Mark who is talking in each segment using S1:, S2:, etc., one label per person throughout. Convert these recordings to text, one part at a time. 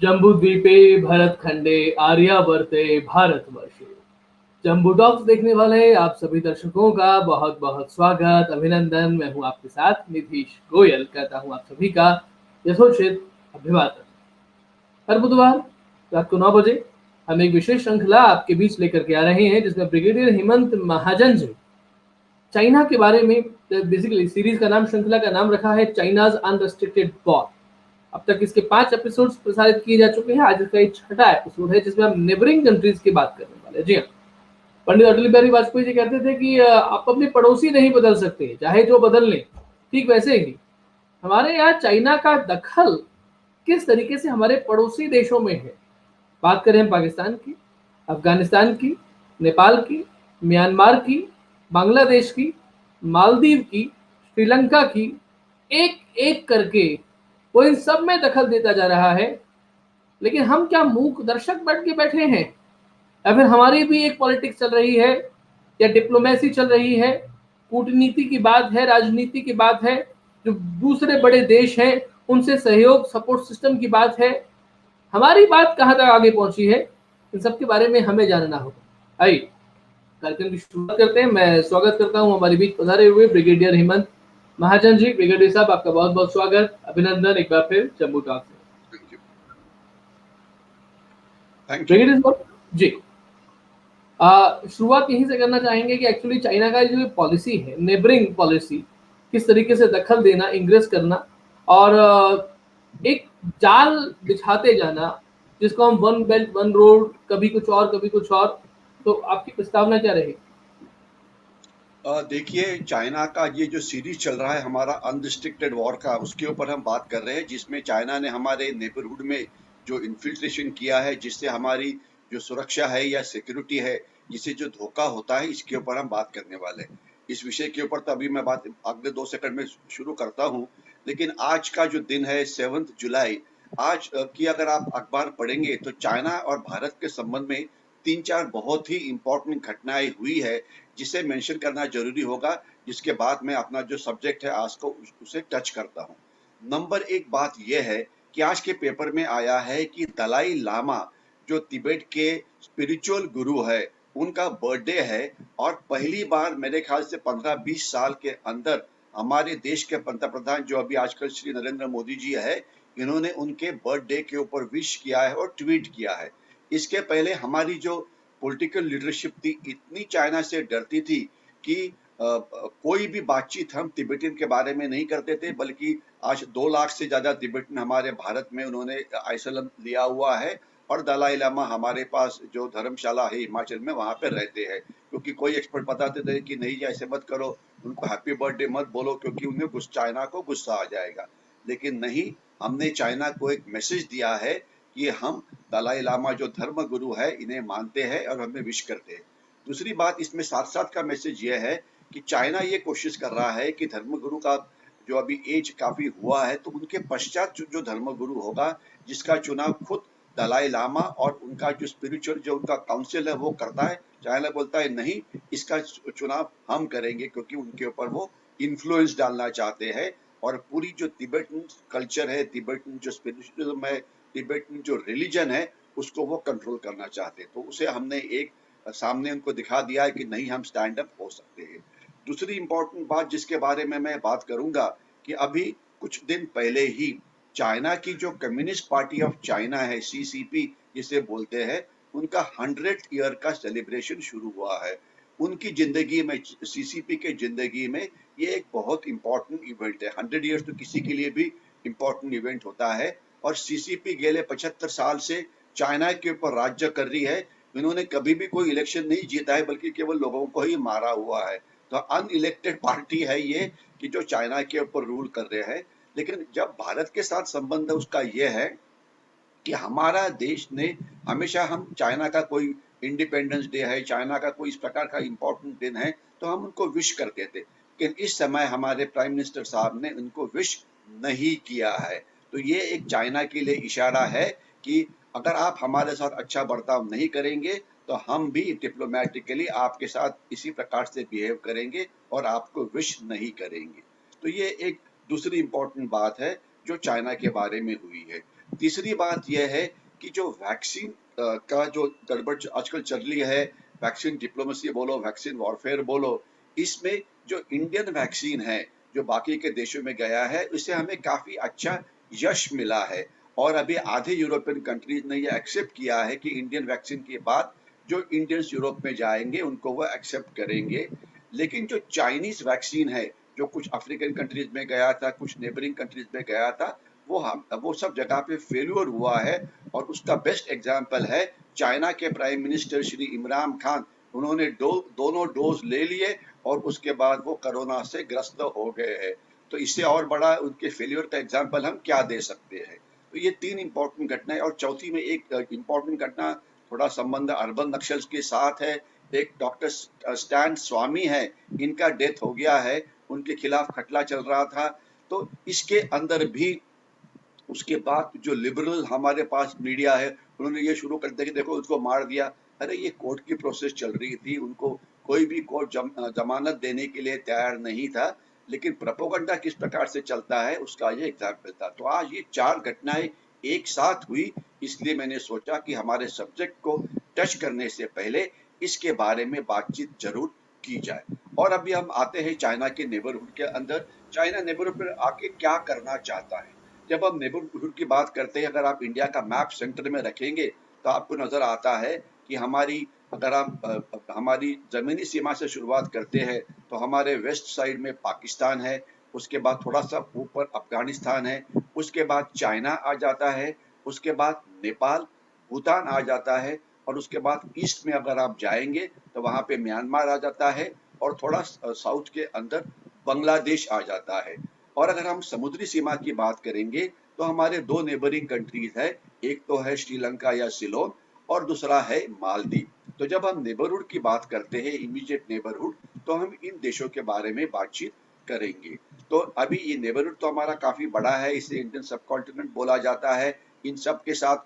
S1: जम्बूद्वीपे भरतखंडे आर्यावर्ते भारतवर्षे। जम्बू टॉक्स देखने वाले आप सभी दर्शकों का बहुत बहुत स्वागत, अभिनंदन। मैं हूं आपके साथ निधीश गोयल, कहता हूं आप सभी का यथोचित अभिवादन। हर बुधवार रात को 9 बजे हम एक विशेष श्रृंखला आपके बीच लेकर के आ रहे हैं, जिसमें ब्रिगेडियर हेमंत महाजन जी चाइना के बारे में, बेसिकली सीरीज का नाम, श्रृंखला का नाम रखा है चाइनाज अनरेस्ट्रिक्टेड वॉर। अब तक इसके 5 एपिसोड्स प्रसारित किए जा चुके हैं। आज इसका ये छठा एपिसोड है, जिसमें हम नेबरिंग कंट्रीज की बात करने वाले हैं। जी हाँ, पंडित अटल बिहारी वाजपेयी जी कहते थे कि आप अपने पड़ोसी नहीं बदल सकते, चाहे जो बदल लें। ठीक वैसे ही हमारे यहाँ चाइना का दखल किस तरीके से हमारे पड़ोसी देशों में है। बात करें हम पाकिस्तान की, अफगानिस्तान की, नेपाल की, म्यांमार की, बांग्लादेश की, मालदीव की, श्रीलंका की, एक एक करके वो इन सब में दखल देता जा रहा है। लेकिन हम क्या मूक दर्शक बन के बैठे हैं, या फिर हमारी भी एक पॉलिटिक्स चल रही है, या डिप्लोमेसी चल रही है, कूटनीति की बात है, राजनीति की बात है, जो दूसरे बड़े देश हैं उनसे सहयोग सपोर्ट सिस्टम की बात है। हमारी बात कहाँ तक आगे पहुंची है, इन सब के बारे में हमें जानना होगा। आइए कार्यक्रम की शुरुआत करते हैं। मैं स्वागत करता हूं हमारे बीच पधारे हुए ब्रिगेडियर हेमंत महाजन जी। ब्रिगेडियर साहब, आपका बहुत बहुत स्वागत, अभिनंदन एक बार फिर जम्मू टॉक से।
S2: Thank you. Thank you.
S1: Brigadier साहब जी, शुरुआत यहीं से करना चाहेंगे कि एक्चुअली चाइना का जो पॉलिसी है, नेबरिंग पॉलिसी, किस तरीके से दखल देना, इंग्रेस करना और एक जाल बिछाते जाना, जिसको हम वन बेल्ट वन रोड, कभी कुछ और कभी कुछ और। तो आपकी प्रस्तावना क्या रहेगी?
S2: देखिए, चाइना का ये जो सीरीज चल रहा है हमारा अनरिस्ट्रिक्टेड वॉर का, उसके ऊपर हम बात कर रहे हैं, जिसमें चाइना ने हमारे नेबरहुड में जो इन्फिल्ट्रेशन किया है, जिससे हमारी जो सुरक्षा है या सिक्योरिटी है, जिससे जो धोखा होता है, इसके ऊपर हम बात करने वाले हैं। इस विषय के ऊपर तो अभी मैं बात अगले 2 सेकंड में शुरू करता हूँ। लेकिन आज का जो दिन है 7 जुलाई, आज की अगर आप अखबार पढ़ेंगे तो चाइना और भारत के संबंध में 3-4 बहुत ही इंपॉर्टेंट घटनाएं हुई है, जिसे मेंशन करना जरूरी होगा, जिसके बाद मैं अपना जो सब्जेक्ट है आज को उसे टच करता हूँ। नंबर 1 बात यह है कि आज के पेपर में आया है कि दलाई लामा जो तिब्बत के स्पिरिचुअल गुरु है, उनका बर्थडे है, और पहली बार मेरे ख्याल से 15-20 साल के अंदर हमारे देश के पंतप्रधान जो अभी आजकल श्री नरेंद्र मोदी जी है, इन्होंने उनके बर्थडे के ऊपर विश किया है और ट्वीट किया है। इसके पहले हमारी जो पॉलिटिकल लीडरशिप थी, इतनी चाइना से डरती थी कि कोई भी बातचीत हम तिब्बतियन के बारे में नहीं करते थे, बल्कि आज 2 लाख से ज्यादा तिब्बतियन हमारे भारत में उन्होंने आइसलम लिया हुआ है, और दलाई लामा हमारे पास जो धर्मशाला है हिमाचल में, वहां पे रहते हैं। क्योंकि कोई एक्सपर्ट बताते थे कि नहीं, ऐसे मत करो, उनको हैप्पी बर्थडे मत बोलो, क्योंकि उन्हें चाइना को गुस्सा आ जाएगा। लेकिन नहीं, हमने चाइना को एक मैसेज दिया है कि हम दलाई लामा जो धर्म गुरु है, इन्हें मानते हैं और हमें विश करते हैं। दूसरी बात इसमें साथ साथ का मैसेज यह है कि चाइना ये कोशिश कर रहा है कि धर्म गुरु का जो अभी एज काफी हुआ है, तो उनके पश्चात जो धर्म गुरु होगा, जिसका चुनाव खुद दलाई लामा और उनका जो स्पिरिचुअल जो उनका काउंसिल है वो करता है। चाइना बोलता है नहीं, इसका चुनाव हम करेंगे, क्योंकि उनके ऊपर वो इन्फ्लुएंस डालना चाहते हैं, और पूरी जो तिब्बतन कल्चर है, तिब्बतन जो स्पिरिचुअलिज्म है, तिब्बतन जो रिलीजन है, उसको वो कंट्रोल करना चाहते हैं। तो उसे हमने एक सामने उनको दिखा दिया है कि नहीं, हम स्टैंड अप हो सकते हैं। दूसरी इंपॉर्टेंट बात जिसके बारे में मैं बात करूंगा, कि अभी कुछ दिन पहले ही चाइना की जो कम्युनिस्ट पार्टी ऑफ चाइना है, सीसीपी जिसे बोलते हैं, उनका 100th ईयर का सेलिब्रेशन शुरू हुआ है। उनकी जिंदगी में, सीसीपी के जिंदगी में ये एक बहुत इंपॉर्टेंट इवेंट है। 100 ईयर्स तो किसी के लिए भी इंपॉर्टेंट इवेंट होता है। और सीसीपी गेले 75 साल से चाइना के ऊपर राज्य कर रही है। इन्होंने कभी भी कोई इलेक्शन नहीं जीता है, बल्कि केवल लोगों को ही मारा हुआ है। तो अनइलेक्टेड पार्टी है ये, कि जो चाइना के ऊपर रूल कर रहे हैं। लेकिन जब भारत के साथ संबंध है उसका ये है कि हमारा देश ने हमेशा, हम चाइना का कोई इंडिपेंडेंस डे है, चाइना का कोई इस प्रकार का इंपॉर्टेंट दिन है, तो हम उनको विश करते थे। लेकिन इस समय हमारे प्राइम मिनिस्टर साहब ने उनको विश नहीं किया है। तो ये एक चाइना के लिए इशारा है कि अगर आप हमारे साथ अच्छा बर्ताव नहीं करेंगे, तो हम भी डिप्लोमेटिकली आपके साथ इसी प्रकार से बिहेव करेंगे और आपको विश नहीं करेंगे। तो ये एक दूसरी इंपॉर्टेंट बात है जो चाइना के बारे में हुई है। तीसरी बात यह है कि जो वैक्सीन का जो गड़बड़ आजकल चल रही है, वैक्सीन डिप्लोमेसी बोलो, वैक्सीन वॉरफेयर बोलो, इसमें जो इंडियन वैक्सीन है, जो बाकी के देशों में गया है, इससे हमें काफ़ी अच्छा यश मिला है। और अभी आधे यूरोपियन कंट्रीज ने ये एक्सेप्ट किया है कि इंडियन वैक्सीन के बाद जो इंडियंस यूरोप में जाएंगे उनको वो एक्सेप्ट करेंगे। लेकिन जो चाइनीज वैक्सीन है, जो कुछ अफ्रीकन कंट्रीज में गया था, कुछ नेबरिंग कंट्रीज में गया था, वो सब जगह पे फेल्यूर हुआ है। और उसका बेस्ट एग्जाम्पल है चाइना के प्राइम मिनिस्टर श्री इमरान खान। उन्होंने दोनों डोज ले लिए और उसके बाद वो कोरोना से ग्रस्त हो गए हैं। तो इससे और बड़ा उनके फेल्यूर का एग्जाम्पल हम क्या दे सकते हैं। तो ये तीन इंपॉर्टेंट घटनाएं, और चौथी में एक इंपॉर्टेंट घटना थोड़ा संबंध अर्बन नक्सल्स के साथ है। एक डॉक्टर स्टैन स्वामी है, इनका डेथ हो गया है, उनके खिलाफ खटला चल रहा था। तो इसके अंदर भी उसके बाद जो लिबरल हमारे पास मीडिया है, उन्होंने ये शुरू कर दिया कि देखो उसको मार दिया। अरे ये कोर्ट की प्रोसेस चल रही थी, उनको कोई भी कोर्ट जमानत देने के लिए तैयार नहीं था। लेकिन प्रोपेगेंडा किस प्रकार से चलता है उसका ये एग्जाम्पल था। तो आज ये चार घटनाएं एक साथ हुई, इसलिए मैंने सोचा कि हमारे सब्जेक्ट को टच करने से पहले इसके बारे में बातचीत जरूर की जाए। और अभी हम आते हैं चाइना के नेबरहुड के अंदर। चाइना नेबरहुड पर आके क्या करना चाहता है। जब हम नेबरहुड की बात करते हैं, अगर आप इंडिया का मैप सेंटर में रखेंगे तो आपको नजर आता है कि अगर आप हमारी जमीनी सीमा से शुरुआत करते हैं तो हमारे वेस्ट साइड में पाकिस्तान है, उसके बाद थोड़ा सा ऊपर अफगानिस्तान है, उसके बाद चाइना आ जाता है, उसके बाद नेपाल, भूटान आ जाता है, और उसके बाद ईस्ट में अगर आप जाएंगे तो वहां पे म्यांमार आ जाता है, और थोड़ा साउथ के अंदर बांग्लादेश आ जाता है। और अगर हम समुद्री सीमा की बात करेंगे तो हमारे दो नेबरिंग कंट्रीज है, एक तो है श्रीलंका या सिलोन, और दूसरा है मालदीव। तो जब हम नेबरहुड की बात करते हैं, इमीडिएट नेबरहुड, तो हम इन देशों के बारे में बातचीत करेंगे। तो अभी ये नेबरहुड तो हमारा काफी बड़ा है, इसे इंडियन सब कॉन्टिनेंट बोला जाता है। इन सब के साथ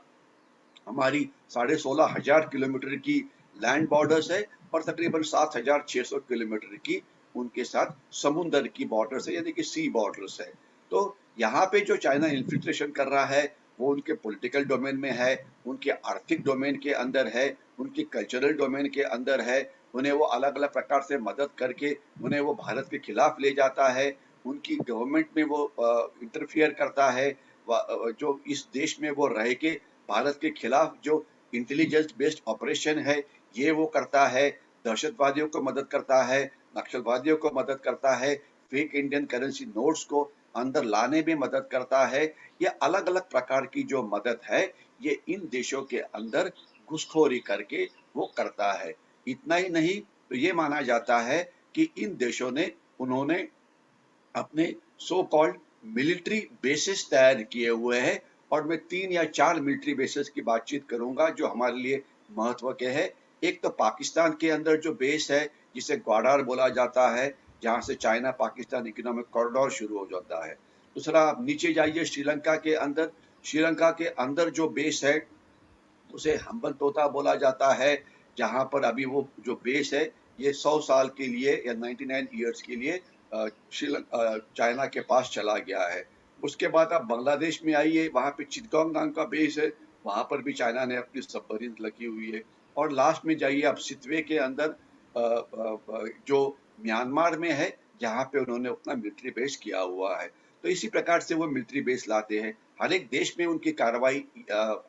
S2: हमारी 16,500 किलोमीटर की लैंड बॉर्डर्स है, और तकरीबन 7,600 किलोमीटर की उनके साथ समुद्र की बॉर्डर्स है, यानी कि सी बॉर्डर्स है। तो यहाँ पे जो चाइना इन्फिल्ट्रेशन कर रहा है वो उनके पॉलिटिकल डोमेन में है, उनके आर्थिक डोमेन के अंदर है, उनके कल्चरल डोमेन के अंदर है। उन्हें वो अलग अलग प्रकार से मदद करके उन्हें वो भारत के खिलाफ ले जाता है, उनकी गवर्नमेंट में वो इंटरफियर करता है। जो इस देश में वो रह के भारत के खिलाफ जो इंटेलिजेंस बेस्ड ऑपरेशन है ये वो करता है, दहशतवादियों को मदद करता है, नक्सलवादियों को मदद करता है, फेक इंडियन करेंसी नोट्स को अंदर लाने में मदद करता है। ये अलग अलग प्रकार की जो मदद है ये इन देशों के अंदर घुसखोरी करके वो करता है। इतना ही नहीं, तो ये माना जाता है कि इन देशों ने उन्होंने अपने सो कॉल्ड मिलिट्री बेसिस तैयार किए हुए हैं। और मैं 3 या 4 मिलिट्री बेसिस की बातचीत करूंगा जो हमारे लिए महत्व के हैं। एक तो पाकिस्तान के अंदर जो बेस है जिसे ग्वाडार बोला जाता है, जहां से चाइना पाकिस्तान इकोनॉमिक कॉरिडोर शुरू हो जाता है। दूसरा, आप नीचे जाइए श्रीलंका के अंदर। श्रीलंका के अंदर जो बेस है उसे हम्बनतोता बोला जाता है, जहां पर अभी वो जो बेस है ये 100 साल के लिए या 99 ईयर्स के लिए चाइना के पास चला गया है। उसके बाद आप बांग्लादेश में आइए, वहां पे चिटगांग नाम का बेस है, वहां पर भी चाइना ने अपनी सबमरीन लगी हुई है। और लास्ट में जाइए आप सितवे के अंदर, जो म्यांमार में है, जहां पे उन्होंने अपना मिलिट्री बेस किया हुआ है। तो इसी प्रकार से वो मिलिट्री बेस लाते हैं। हर एक देश में उनकी कार्रवाई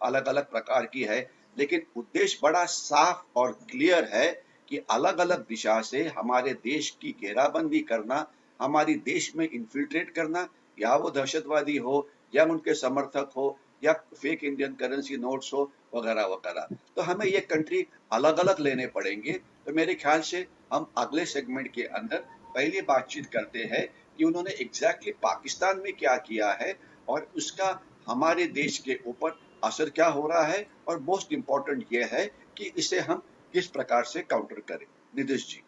S2: अलग अलग प्रकार की है, लेकिन उद्देश्य बड़ा साफ और क्लियर है कि अलग अलग दिशा से हमारे देश की घेराबंदी करना, हमारी देश में इन्फिल्ट्रेट करना, या वो दहशतवादी हो या उनके समर्थक हो या फेक इंडियन करेंसी नोट्स हो, वगैरह वगैरह। तो हमें ये कंट्री अलग अलग लेने पड़ेंगे। तो मेरे ख्याल से हम अगले सेगमेंट के अंदर पहले बातचीत करते हैं कि उन्होंने एग्जैक्टली पाकिस्तान में क्या किया है और उसका हमारे देश के ऊपर असर क्या हो रहा है, और मोस्ट इम्पोर्टेंट ये है कि इसे हम किस प्रकार से काउंटर करें। निदेश जी।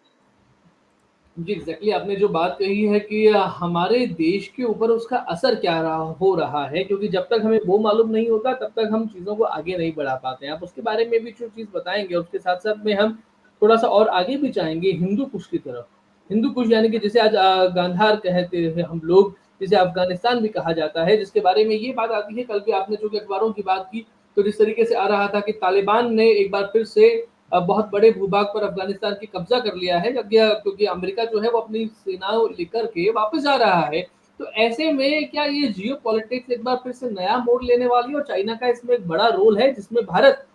S1: जी, एग्ज़ैक्टली आपने जो बात कही है कि हमारे देश के ऊपर उसका असर क्या हो रहा है, क्योंकि जब तक हमें वो मालूम नहीं होता तब तक हम चीज़ों को आगे नहीं बढ़ा पाते हैं। आप उसके बारे में भी जो चीज़ बताएँगे, उसके साथ-साथ में हम थोड़ा-सा और आगे भी जाएँगे हिंदू कुश की तरफ। हिंदू कुश यानी कि जिसे आज गांधार कहते हैं हम लोग, जिसे अफगानिस्तान भी कहा जाता है, जिसके बारे में ये बात आती है, कल भी आपने जो कि अखबारों की बात की, तो जिस तरीके से आ रहा था कि तालिबान ने एक बार फिर से बहुत बड़े भूभाग पर अफगानिस्तान की कब्जा कर लिया है, जब यह क्योंकि अमेरिका जो है वो अपनी सेनाओं लेकर के वापस आ रहा है। तो ऐसे में क्या ये जियो पॉलिटिक्स एक बार फिर से नया मोड़ लेने वाली है और चाइना का इसमें एक बड़ा रोल है जिसमें भारत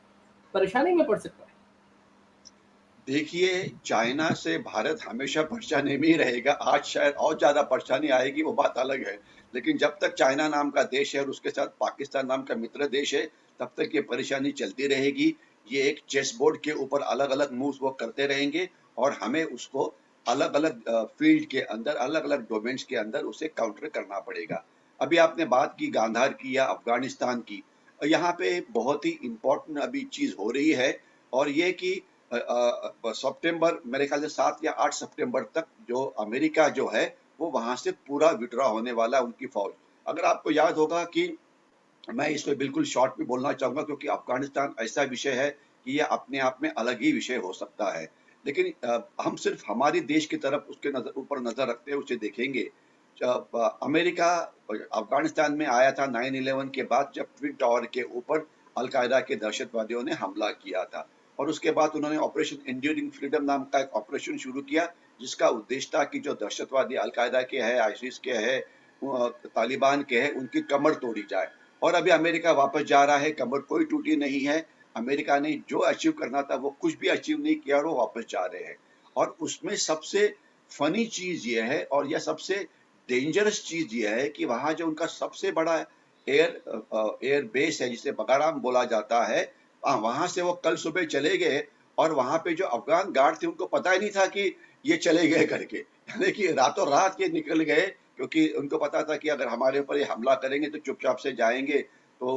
S1: परेशानी में पड़ सकता है?
S2: देखिए, चाइना से भारत हमेशा परेशानी में ही रहेगा। आज शायद और ज़्यादा परेशानी आएगी, वो बात अलग है। लेकिन जब तक चाइना नाम का देश है और उसके साथ पाकिस्तान नाम का मित्र देश है, तब तक ये परेशानी चलती रहेगी। ये एक चेस बोर्ड के ऊपर अलग-अलग मूव्स वो करते रहेंगे और हमें उसको अलग-अलग फ़ील्ड के अंदर, अलग-अलग डोमेन्स के अंदर उसे काउंटर करना पड़ेगा। अभी आपने बात की गांधार की या अफ़गानिस्तान की। यहाँ पे बहुत ही इम्पोर्टेंट अभी चीज़ हो रही है और ये कि सितंबर मेरे ख्याल से 7 या 8 सितंबर तक जो अमेरिका जो है वो वहां से पूरा विड्रॉ होने वाला है उनकी फौज। अगर आपको याद होगा कि मैं इसमें बिल्कुल शॉर्ट में बोलना चाहूंगा क्योंकि अफगानिस्तान ऐसा विषय है कि यह अपने आप में अलग ही विषय हो सकता है। लेकिन हम सिर्फ हमारी देश की तरफ उसके ऊपर नजर रखते हुए उसे देखेंगे। अमेरिका अफगानिस्तान में आया था 9/11 के बाद, जब ट्विन टावर के ऊपर अलकायदा के दहशतवादियों ने हमला किया था और उसके बाद उन्होंने ऑपरेशन एंड्यूरिंग फ्रीडम नाम का एक ऑपरेशन शुरू किया, जिसका उद्देश्य था कि जो दहशतवादी अलकायदा के है, आईसिस के है, तालिबान के है, उनकी कमर तोड़ी जाए। और अभी अमेरिका वापस जा रहा है, कमर कोई टूटी नहीं है। अमेरिका ने जो अचीव करना था वो कुछ भी अचीव नहीं किया और वो वापस जा रहे हैं। और उसमें सबसे फनी चीज ये है और यह सबसे डेंजरस चीज ये है कि वहां जो उनका सबसे बड़ा एयर बेस है जिसे बगाराम बोला जाता है, वहां से वो कल सुबह चले गए और वहां पे जो अफगान गार्ड थे उनको पता ही नहीं था कि ये चले गए करके, यानी कि रातों रात ये निकल गए क्योंकि उनको पता था कि अगर हमारे ऊपर ये हमला करेंगे तो चुपचाप से जाएंगे, तो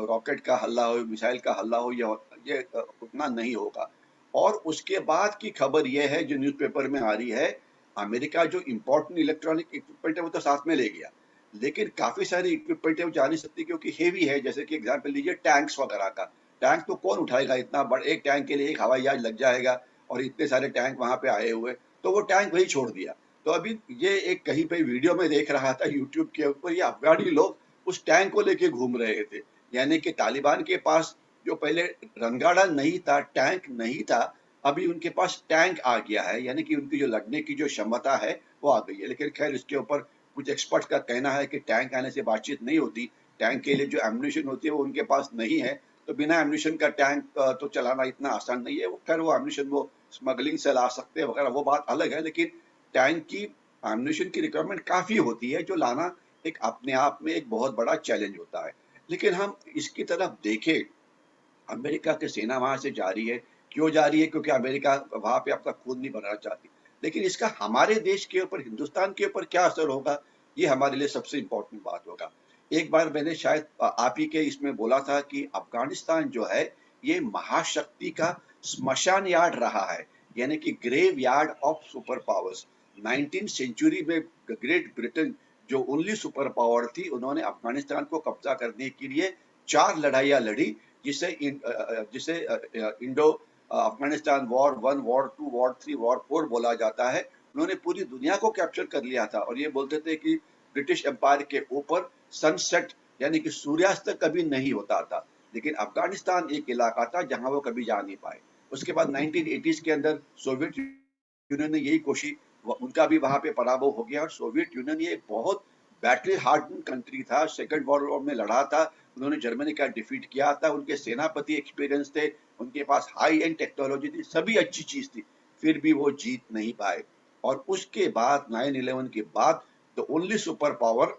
S2: रॉकेट का हल्ला हो, मिसाइल का हल्ला हो, ये उतना नहीं होगा। और उसके बाद की खबर ये है जो न्यूज़पेपर में आ रही है, अमेरिका जो इम्पोर्टेंट इलेक्ट्रॉनिक इक्विपमेंट है वो तो साथ में ले गया, लेकिन काफी सारी इक्विपमेंट है वो जा नहीं सकती क्योंकि हेवी है। जैसे कि एग्जांपल लीजिए टैंक्स वगैरह का। टैंक तो कौन उठाएगा, इतना बड़ा एक टैंक के लिए एक हवाई जहाज लग जाएगा और इतने सारे टैंक वहां पे आए हुए, तो वो टैंक वही छोड़ दिया। तो अभी ये एक कहीं पे वीडियो में देख रहा था यूट्यूब के ऊपर, ये अफगानी लोग उस टैंक को लेके घूम रहे थे। यानी कि तालिबान के पास जो पहले रनगाड़ा नहीं था, टैंक नहीं था, अभी उनके पास टैंक आ गया है, यानी कि उनकी जो लड़ने की जो क्षमता है वो आ गई है। लेकिन खैर इसके ऊपर कुछ एक्सपर्ट का कहना है कि टैंक आने से बातचीत नहीं होती, टैंक के लिए जो एम्युनिशन होती है वो उनके पास नहीं है, तो बिना एम्युनिशन का टैंक तो चलाना इतना आसान नहीं है। वो खैर वो एम्युनिशन वो स्मगलिंग से ला सकते हैं वगैरह, वो बात अलग है। लेकिन टैंक की एम्युनिशन की रिक्वायरमेंट काफी होती है जो लाना एक अपने आप में एक बहुत बड़ा चैलेंज होता है। लेकिन हम इसकी तरफ देखें, अमेरिका की सेना वहां से जा रही है। क्यों जा रही है? क्योंकि अमेरिका वहां पे अपना खून नहीं भरना चाहती। लेकिन इसका हमारे देश के ऊपर, हिंदुस्तान के ऊपर क्या असर होगा, ये हमारे लिए सबसे इम्पोर्टेंट बात होगा। एक बार मैंने शायद आप ही के इसमें बोला था कि अफगानिस्तान जो है ये महाशक्ति का स्मशान यार्ड रहा है, यानी कि graveyard of superpowers. 19th century में ग्रेट ब्रिटेन जो ओनली सुपर पावर थी, उन्होंने अफगानिस्तान को कब्जा करने के लिए 4 लड़ाइयां लड़ी, जिसे Indo Afghanistan war 1, war 2, war 3, war 4 बोला जाता है। उन्होंने पूरी दुनिया को कैप्चर कर लिया था और ये बोलते थे कि ब्रिटिश एम्पायर के यूपर सनसेट यानी कि सूर्यास्त कभी नहीं होता था। लेकिन अफगानिस्तान एक इलाका था जहां वो कभी जा नहीं पाए। उसके बाद 1980s के अंदर सोवियत यूनियन ने यही कोशिश, उनका भी वहां पे पराभव हो गया और सोवियत यूनियन ये बहुत बैटल हार्डन कंट्री था, सेकंड वर्ल्ड वॉर में लड़ा था, उन्होंने जर्मनी का डिफीट किया था, उनके सेनापति एक्सपीरियंस थे, उनके पास हाई एंड टेक्नोलॉजी थी, सभी अच्छी चीज थी, फिर भी वो जीत नहीं पाए। और उसके बाद 9/11 के बाद the only super power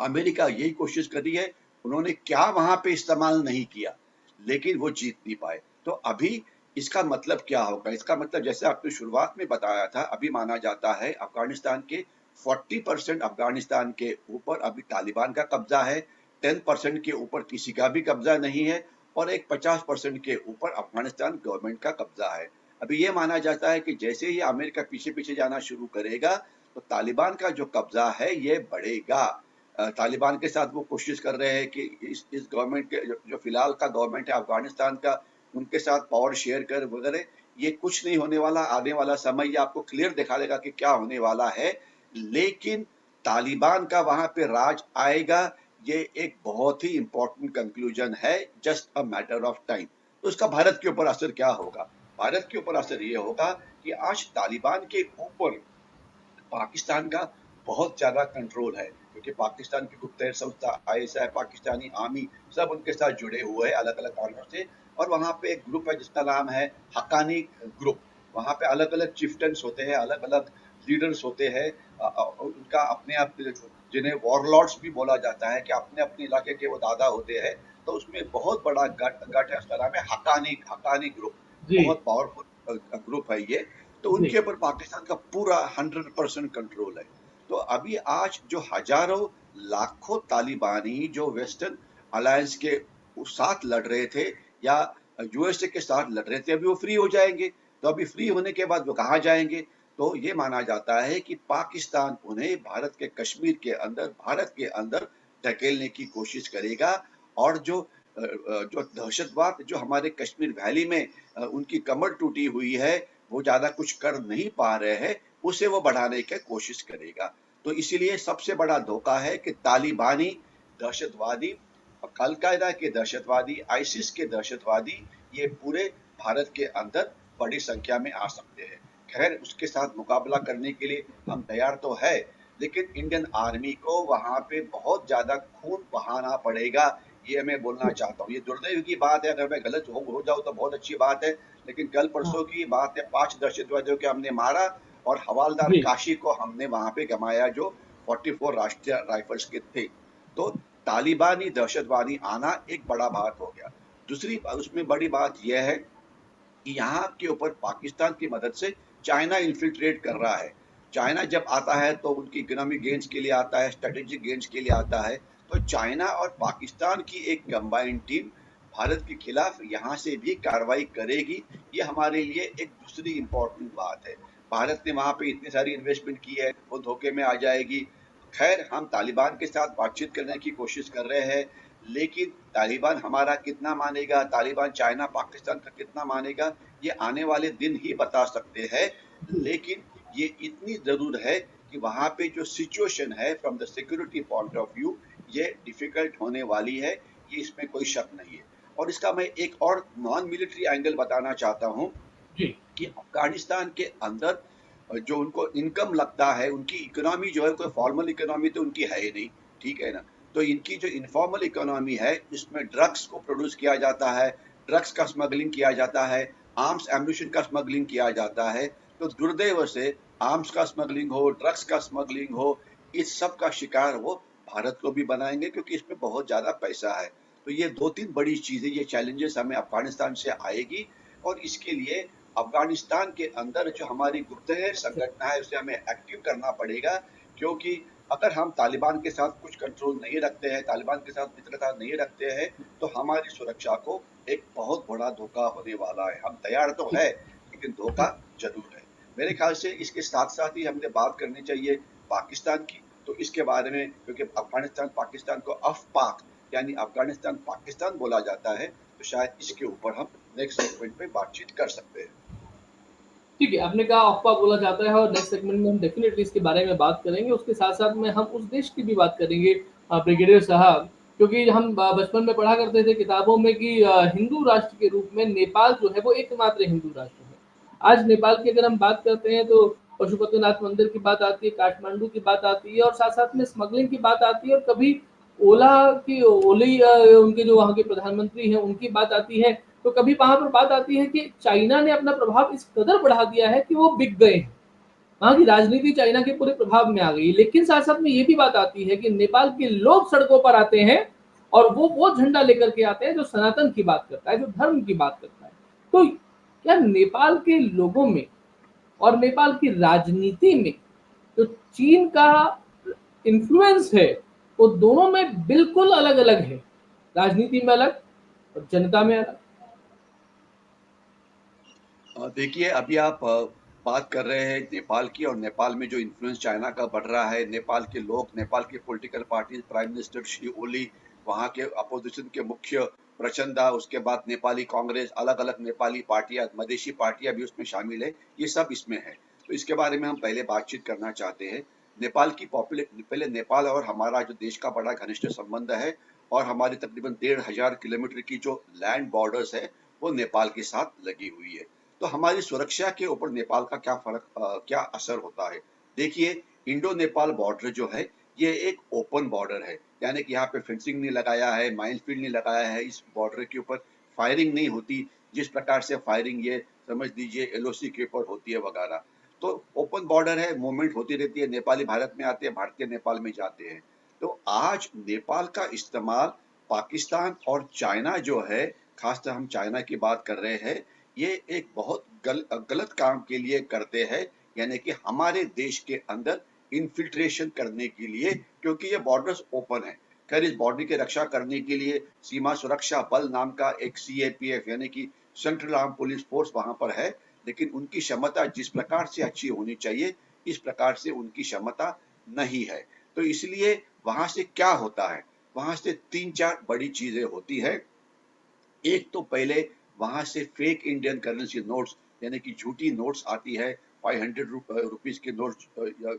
S2: America यही कोशिश करी है, उन्होंने क्या वहां पे इस्तेमाल नहीं किया, लेकिन वो जीत नहीं पाए। तो अभी इसका मतलब क्या होगा? इसका मतलब जैसे आपने शुरुआत में बताया था, अभी माना जाता है अफगानिस्तान के 40% अफगानिस्तान के ऊपर अभी तालिबान का कब्जा है, 10% के ऊपर किसी का भी कब्जा नहीं है और एक 50% के ऊपर अफगानिस्तान गवर्नमेंट का कब्जा है। अभी ये माना जाता है कि जैसे ही अमेरिका पीछे पीछे जाना शुरू करेगा तो तालिबान का जो कब्जा है ये बढ़ेगा। तालिबान के साथ वो कोशिश कर रहे हैं कि इस गवर्नमेंट के जो फिलहाल का गवर्नमेंट है अफगानिस्तान का, उनके साथ पावर शेयर कर वगैरह, ये कुछ नहीं होने वाला। आने वाला समय ये आपको क्लियर दिखा देगा कि क्या होने वाला है। लेकिन तालिबान का वहां पे राज आएगा, ये एक बहुत ही इंपॉर्टेंट कंक्लूजन है, just a matter of time. तो इसका भारत के ऊपर असर क्या होगा? भारत के ऊपर असर ये होगा कि आज तालिबान के ऊपर पाकिस्तान का बहुत ज्यादा कंट्रोल है, क्योंकि पाकिस्तान की गुप्तचर संस्था आईएसआई, पाकिस्तानी आर्मी, सब उनके साथ जुड़े हुए हैं अलग अलग कारणों से। और वहां पे एक ग्रुप है जिसका नाम है हक्कानी ग्रुप। वहां पे अलग अलग चिफ्टन्स होते हैं, अलग अलग लीडर्स होते हैं। उनका अपने आप, जिन्हें वॉरलॉर्ड्स भी बोला जाता है, कि अपने अपने इलाके के वो दादा होते हैं। तो उसमें बहुत बड़ा गट गट है, उसका नाम है हक्कानी हक्कानी ग्रुप।
S1: जी।
S2: बहुत पावरफुल ग्रुप है ये। तो
S1: जी।
S2: उनके ऊपर पाकिस्तान का पूरा 100% कंट्रोल है। तो अभी आज जो हजारों लाखों तालिबानी जो वेस्टर्न अलायंस के साथ लड़ रहे थे, या यूएसए के साथ लड़ रहे थे, अभी वो फ्री हो जाएंगे। तो अभी फ्री होने के बाद वो कहाँ जाएंगे? तो ये माना जाता है कि पाकिस्तान उन्हें भारत के कश्मीर के अंदर, भारत के अंदर ढकेलने की कोशिश करेगा। और जो दहशतवाद जो हमारे कश्मीर वैली में उनकी कमर टूटी हुई है, वो ज्यादा कुछ कर नहीं पा रहे हैं, उसे वो बढ़ाने की कोशिश करेगा। तो इसीलिए सबसे बड़ा धोखा है कि तालिबानी दहशतवादी, अलकायदा के दहशतवादी, आईसिस के दहशतवादी, ये पूरे भारत के अंदर बड़ी संख्या में आ सकते हैं। खैर, उसके साथ मुकाबला करने के लिए हम तैयार तो है, लेकिन इंडियन आर्मी को वहां पे बहुत ज्यादा खून बहाना पड़ेगा, ये मैं बोलना चाहता हूँ। ये दुर्दैव की बात है, अगर मैं गलत हो जाऊँ तो बहुत अच्छी बात है, लेकिन कल परसों की बात है, 5 दहशतवादियों को हमने मारा और हवालदार
S1: जी।
S2: काशी को हमने वहां पे गमाया, जो 44 राष्ट्रीय राइफल्स के थे। तो तालिबानी दहशतवादी आना एक बड़ा बात हो गया। दूसरी उसमें बड़ी बात यह है कि यहाँ के ऊपर पाकिस्तान की मदद से चाइना इन्फिल्ट्रेट कर रहा है। चाइना जब आता है तो उनकी इकोनॉमिक गेन्स के लिए आता है, स्ट्रेटेजिक गेन्स के लिए आता है। तो चाइना और पाकिस्तान की एक कंबाइंड टीम भारत के खिलाफ यहाँ से भी कार्रवाई करेगी। ये हमारे लिए एक दूसरी इंपॉर्टेंट बात है। भारत ने वहां पे इतनी सारी इन्वेस्टमेंट की है, वो धोखे में आ जाएगी। खैर, हम तालिबान के साथ बातचीत करने की कोशिश कर रहे हैं, लेकिन तालिबान हमारा कितना मानेगा, तालिबान चाइना पाकिस्तान का कितना मानेगा, ये आने वाले दिन ही बता सकते हैं। लेकिन ये इतनी जरूर है कि वहां पे जो सिचुएशन है from the security point of view, ये डिफिकल्ट होने वाली है, ये इसमें कोई शक नहीं है। और इसका मैं एक और नॉन मिलिट्री एंगल बताना चाहता हूँ,
S1: जी।
S2: कि अफगानिस्तान के अंदर जो उनको इनकम लगता है, उनकी इकोनॉमी जो है, कोई फॉर्मल इकोनॉमी तो उनकी है ही नहीं, ठीक है ना? तो इनकी जो इनफॉर्मल इकोनॉमी है, इसमें ड्रग्स को प्रोड्यूस किया जाता है, ड्रग्स का स्मगलिंग किया जाता है, आर्म्स एम्यूनिशन का स्मगलिंग किया जाता है। तो दुर्दैव से आर्म्स का स्मगलिंग हो, ड्रग्स का स्मगलिंग हो, इस सब का शिकार वो भारत को भी बनाएंगे, क्योंकि इसमें बहुत ज्यादा पैसा है। तो ये 2-3 बड़ी चीजें, ये चैलेंजेस हमें अफगानिस्तान से आएगी। और इसके लिए अफगानिस्तान के अंदर जो हमारी गुप्तचर संगठन है, उसे हमें एक्टिव करना पड़ेगा। क्योंकि अगर हम तालिबान के साथ कुछ कंट्रोल नहीं रखते हैं, तालिबान के साथ मित्रता नहीं रखते हैं, तो हमारी सुरक्षा को एक बहुत बड़ा धोखा होने वाला है। हम तैयार तो है, लेकिन धोखा जरूर है। मेरे ख्याल से इसके साथ साथ ही हमने बात करनी चाहिए पाकिस्तान की। तो इसके बारे में, क्योंकि अफगानिस्तान पाकिस्तान को अफ-पाक, यानी अफगानिस्तान पाकिस्तान बोला जाता है, तो शायद इसके ऊपर हम नेक्स्ट सेगमेंट में बातचीत कर सकते हैं।
S1: ठीक है, आपने कहा अफ़वाह बोला जाता है और नेक्स्ट सेगमेंट में हम डेफ़िनेटली इसके बारे में बात करेंगे। उसके साथ-साथ में हम उस देश की भी बात करेंगे ब्रिगेडियर साहब, क्योंकि हम ब बचपन में पढ़ा करते थे किताबों में कि हिंदू राष्ट्र के रूप में नेपाल जो है वो एकमात्र हिंदू राष्ट्र है। आज नेपाल की अगर हम बात करते हैं तो पशुपतिनाथ मंदिर की बात आती है, काठमांडू की बात आती है और साथ-साथ में स्मगलिंग की बात आती है और कभी ओली उनके जो वहाँ के प्रधानमंत्री हैं उनकी बात आती है, तो कभी वहाँ पर बात आती है कि चाइना ने अपना प्रभाव इस कदर बढ़ा दिया है कि वो बिक गए हैं। वहाँ की राजनीति चाइना के पूरे प्रभाव में आ गई है। लेकिन साथ-साथ में ये भी बात आती है कि नेपाल के लोग सड़कों पर आते हैं और वो झंडा लेकर के आते हैं जो सनातन की बात करता है, जो धर्म की बात करता है। तो क्या नेपाल के लोगों में और नेपाल की राजनीति में जो चीन का इन्फ्लुएंस है, वो दोनों में बिल्कुल अलग-अलग है। राजनीति में अलग और जनता में अलग।
S2: देखिए, अभी आप बात कर रहे हैं नेपाल की, और नेपाल में जो इन्फ्लुएंस चाइना का बढ़ रहा है, नेपाल के लोग, नेपाल की political party, prime minister Shri Oli, वहाँ के अपोजिशन के मुख्य प्रचंडा, उसके बाद नेपाली कांग्रेस, अलग-अलग नेपाली पार्टियां, मधेशी पार्टियां भी उसमें शामिल है, ये सब इसमें है। तो इसके बारे में हम पहले बातचीत करना चाहते हैं। नेपाल की पहले नेपाल और हमारा जो देश का बड़ा घनिष्ठ संबंध है और हमारी तकरीबन 1500 किलोमीटर की जो लैंड बॉर्डर्स है वो नेपाल के साथ लगी हुई है। तो हमारी सुरक्षा के ऊपर नेपाल का क्या असर होता है? देखिए, इंडो नेपाल बॉर्डर जो है ये एक ओपन बॉर्डर है, यानी कि यहाँ पे फेंसिंग नहीं लगाया है, माइनफील्ड नहीं लगाया है, इस बॉर्डर के ऊपर फायरिंग नहीं होती जिस प्रकार से फायरिंग ये समझ लीजिए एलओसी के ऊपर होती है वगैरह। तो ओपन बॉर्डर है, मूवमेंट होती रहती है, नेपाली भारत में आते हैं, भारतीय नेपाल में जाते हैं। तो आज नेपाल का इस्तेमाल पाकिस्तान और चाइना जो है, खासकर हम चाइना की बात कर रहे हैं, ये एक बहुत गलत काम के लिए करते हैं, यानी कि हमारे देश के अंदर इन्फिल्ट्रेशन करने के लिए, क्योंकि ये बॉर्डर्स ओपन है। खैर, इस बॉर्डर की रक्षा करने के लिए सीमा सुरक्षा बल नाम का एक सीएपीएफ यानी कि सेंट्रल आर्म पुलिस फोर्स वहां पर है, लेकिन उनकी क्षमता जिस प्रकार से अच्छी होनी चाहिए इस प्रकार से उनकी क्षमता नहीं है। तो इसलिए वहां से क्या होता है, वहां से 3-4 बड़ी चीजें होती है। एक तो पहले वहां से फेक इंडियन करेंसी नोट्स यानी कि झूठी नोट्स आती है, 500 रुपीज की नोट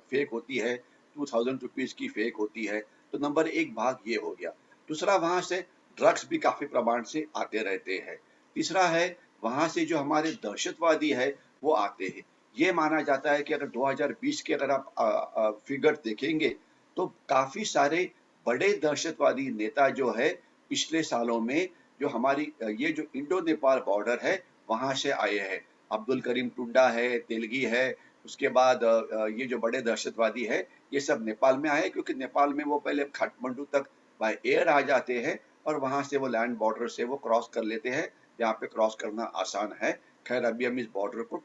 S2: फेक होती है, 2000 रुपीज की फेक होती है। तो नंबर एक भाग ये हो गया। दूसरा, वहां से ड्रग्स भी काफी प्रमाण से आते रहते हैं। तीसरा है, वहां से जो हमारे दहशतवादी है वो आते हैं। ये माना जाता है कि अगर 2020 के अगर आप फिगर देखेंगे तो काफी सारे बड़े दहशतवादी नेता जो है पिछले सालों में जो हमारी ये जो इंडो नेपाल बॉर्डर है वहां से आए हैं। अब्दुल करीम टुंडा है, तेलगी है, उसके बाद ये जो बड़े दहशतवादी है ये सब नेपाल में आए, क्योंकि नेपाल में वो पहले काठमांडू तक बाय एयर आ जाते हैं और वहां से वो लैंड बॉर्डर से वो क्रॉस कर लेते हैं, यहाँ पे क्रॉस करना आसान है। खैर, अभी हम इस बॉर्डर को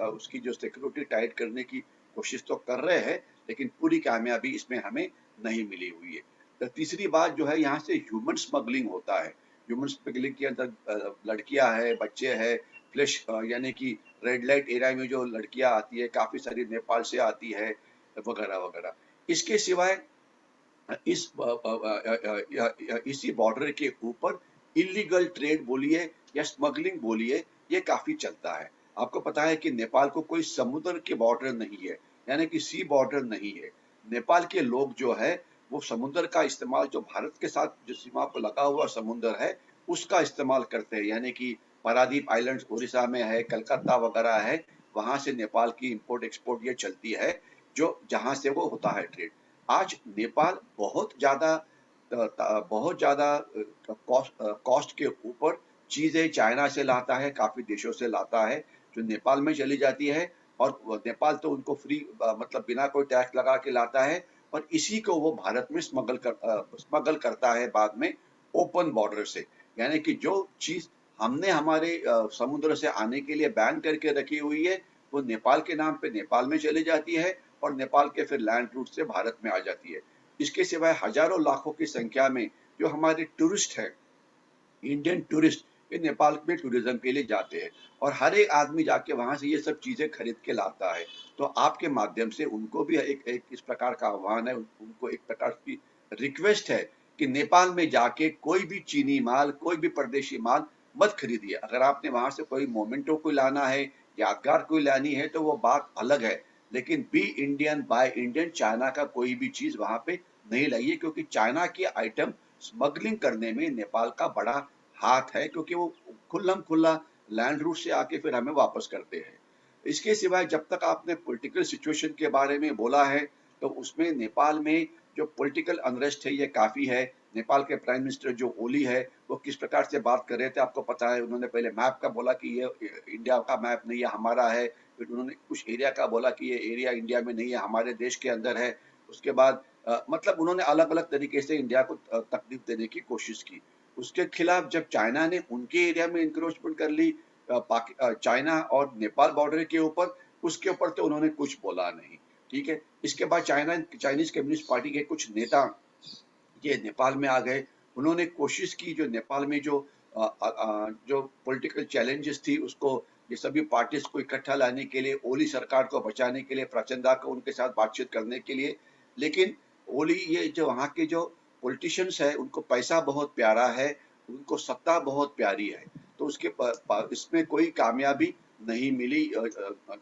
S2: उसकी जो सिक्योरिटी टाइट करने की कोशिश तो कर रहे हैं, लेकिन पूरी कामयाबी इसमें हमें नहीं मिली हुई है। तो तीसरी बात जो है, यहाँ से ह्यूमन स्मगलिंग होता है। ह्यूमन स्मगलिंग के अंदर लड़कियां हैं, बच्चे हैं, फ्लैश यानी कि रेड लाइट एरिया में जो लड़कियां आती है काफी सारी नेपाल से आती है वगैरह वगैरह। इसके सिवाय इसी बॉर्डर के ऊपर इलीगल ट्रेड बोलिए या स्मगलिंग बोलिए, ये काफी चलता है। आपको पता है कि नेपाल को कोई समुद्र के बॉर्डर नहीं है, यानी कि सी बॉर्डर नहीं है। नेपाल के लोग जो है वो समुद्र का इस्तेमाल, जो भारत के साथ जो सीमा पर लगा हुआ समुद्र है उसका इस्तेमाल करते हैं, यानी कि पारादीप आइलैंड्स उड़ीसा में है, कलकत्ता वगैरह है, वहां से नेपाल की इंपोर्ट एक्सपोर्ट ये चलती है, जो जहां से वो होता है ट्रेड। आज नेपाल बहुत ज्यादा कॉस्ट के ऊपर चीजें चाइना से लाता है, काफी देशों से लाता है, जो नेपाल में चली जाती है, और नेपाल तो उनको फ्री मतलब बिना कोई टैक्स लगा के लाता है, और इसी को वो भारत में स्मगल करता है बाद में ओपन बॉर्डर से। यानी कि जो चीज हमने हमारे समुद्र से आने के लिए बैन करके रखी हुई है वो नेपाल के नाम पे नेपाल में चली जाती है और नेपाल के फिर लैंड रूट से भारत में आ जाती है। इसके सिवाय हजारों लाखों की संख्या में जो हमारे टूरिस्ट हैं, इंडियन टूरिस्ट, ये नेपाल में टूरिज्म के लिए जाते हैं, और हर एक आदमी जाके वहां से ये सब चीजें खरीद के लाता है। तो आपके माध्यम से उनको भी एक इस प्रकार का आह्वान है, उनको एक प्रकार की रिक्वेस्ट है कि नेपाल में जाके कोई भी चीनी माल, कोई भी परदेशी माल मत खरीदिए। अगर आपने वहां से कोई मोमेंटो कोई लाना है, यादगार कोई लानी है तो वो बात अलग है, लेकिन be Indian buy Indian, China का कोई भी चीज वहां पे नहीं लाइए, क्योंकि चाइना के आइटम स्मगलिंग करने में नेपाल का बड़ा हाथ है, क्योंकि वो खुल्लम खुल्ला लैंड रूट से आके फिर हमें वापस करते हैं। इसके सिवाय जब तक आपने पॉलिटिकल सिचुएशन के बारे में बोला है तो उसमें नेपाल में जो पॉलिटिकल अनरेस्ट है ये काफी है। नेपाल के प्राइम मिनिस्टर जो ओली है वो किस प्रकार से बात कर रहे थे आपको पता है, उन्होंने पहले मैप का बोला कि ये इंडिया का मैप नहीं है, हमारा है। फिर उन्होंने कुछ एरिया का बोला कि ये एरिया इंडिया में नहीं है, हमारे देश के अंदर है। उसके बाद मतलब उन्होंने अलग अलग तरीके से इंडिया को तकलीफ देने की कोशिश की। उसके खिलाफ जब चाइना ने उनके एरिया में इंक्रोचमेंट कर ली चाइना और नेपाल बॉर्डर के ऊपर, उसके ऊपर तो उन्होंने कुछ बोला नहीं। ठीक है, इसके बाद चाइनीज कम्युनिस्ट पार्टी के कुछ नेता ये नेपाल में आ गए। उन्होंने कोशिश की जो नेपाल में जो पॉलिटिकल चैलेंजेस थी उसको, ये सभी पार्टीज को इकट्ठा लाने के लिए, ओली सरकार को बचाने के लिए, प्रचंडा को उनके साथ बातचीत करने के लिए। लेकिन ओली ये जो वहाँ के जो पॉलिटिशियंस है उनको पैसा बहुत प्यारा है, उनको सत्ता बहुत प्यारी है, तो इसमें कोई कामयाबी नहीं मिली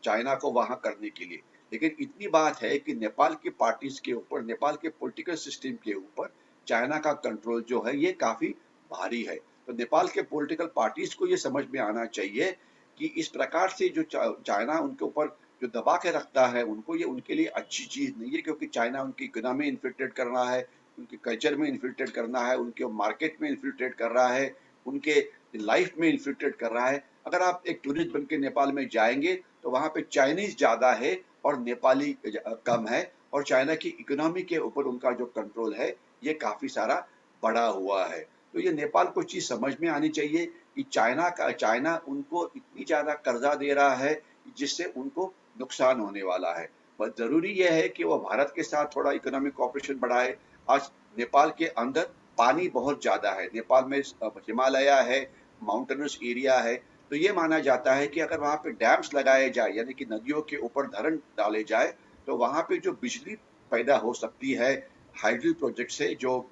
S2: चाइना को वहाँ करने के लिए। लेकिन इतनी बात है कि नेपाल की पार्टीज के ऊपर, नेपाल के पॉलिटिकल सिस्टम के ऊपर चाइना का कंट्रोल जो है ये काफी भारी है। तो नेपाल के पॉलिटिकल पार्टीज को ये समझ में आना चाहिए कि इस प्रकार से जो चाइना उनके ऊपर जो दबा के रखता है उनको, ये उनके लिए अच्छी चीज नहीं है, क्योंकि चाइना उनकी इकोनॉमी इन्फिल्ट्रेट कर रहा है, उनके कल्चर में इन्फिल्ट्रेट करना है, उनके मार्केट में इन्फिल्ट्रेट कर रहा है, उनके लाइफ में इन्फिल्ट्रेट कर रहा है। अगर आप एक टूरिस्ट बन के नेपाल में जाएंगे तो वहाँ पे चाइनीज ज्यादा है और नेपाली कम है, और चाइना की इकोनॉमी के ऊपर उनका जो कंट्रोल है ये काफी सारा बढ़ा हुआ है। तो ये नेपाल को चीज समझ में आनी चाहिए कि चाइना उनको इतनी ज्यादा कर्जा दे रहा है जिससे उनको नुकसान होने वाला है। बस जरूरी यह है कि वो भारत के साथ थोड़ा इकोनॉमिक कोऑपरेशन बढ़ाए। आज नेपाल के अंदर पानी बहुत ज्यादा है, नेपाल में हिमालय है, माउंटेनस एरिया है, तो ये माना जाता है कि अगर वहाँ पे डैम्स लगाए जाए, यानी कि नदियों के ऊपर धरण डाले जाए, तो वहाँ पे जो बिजली पैदा हो सकती है हाइडल प्रोजेक्ट से, जो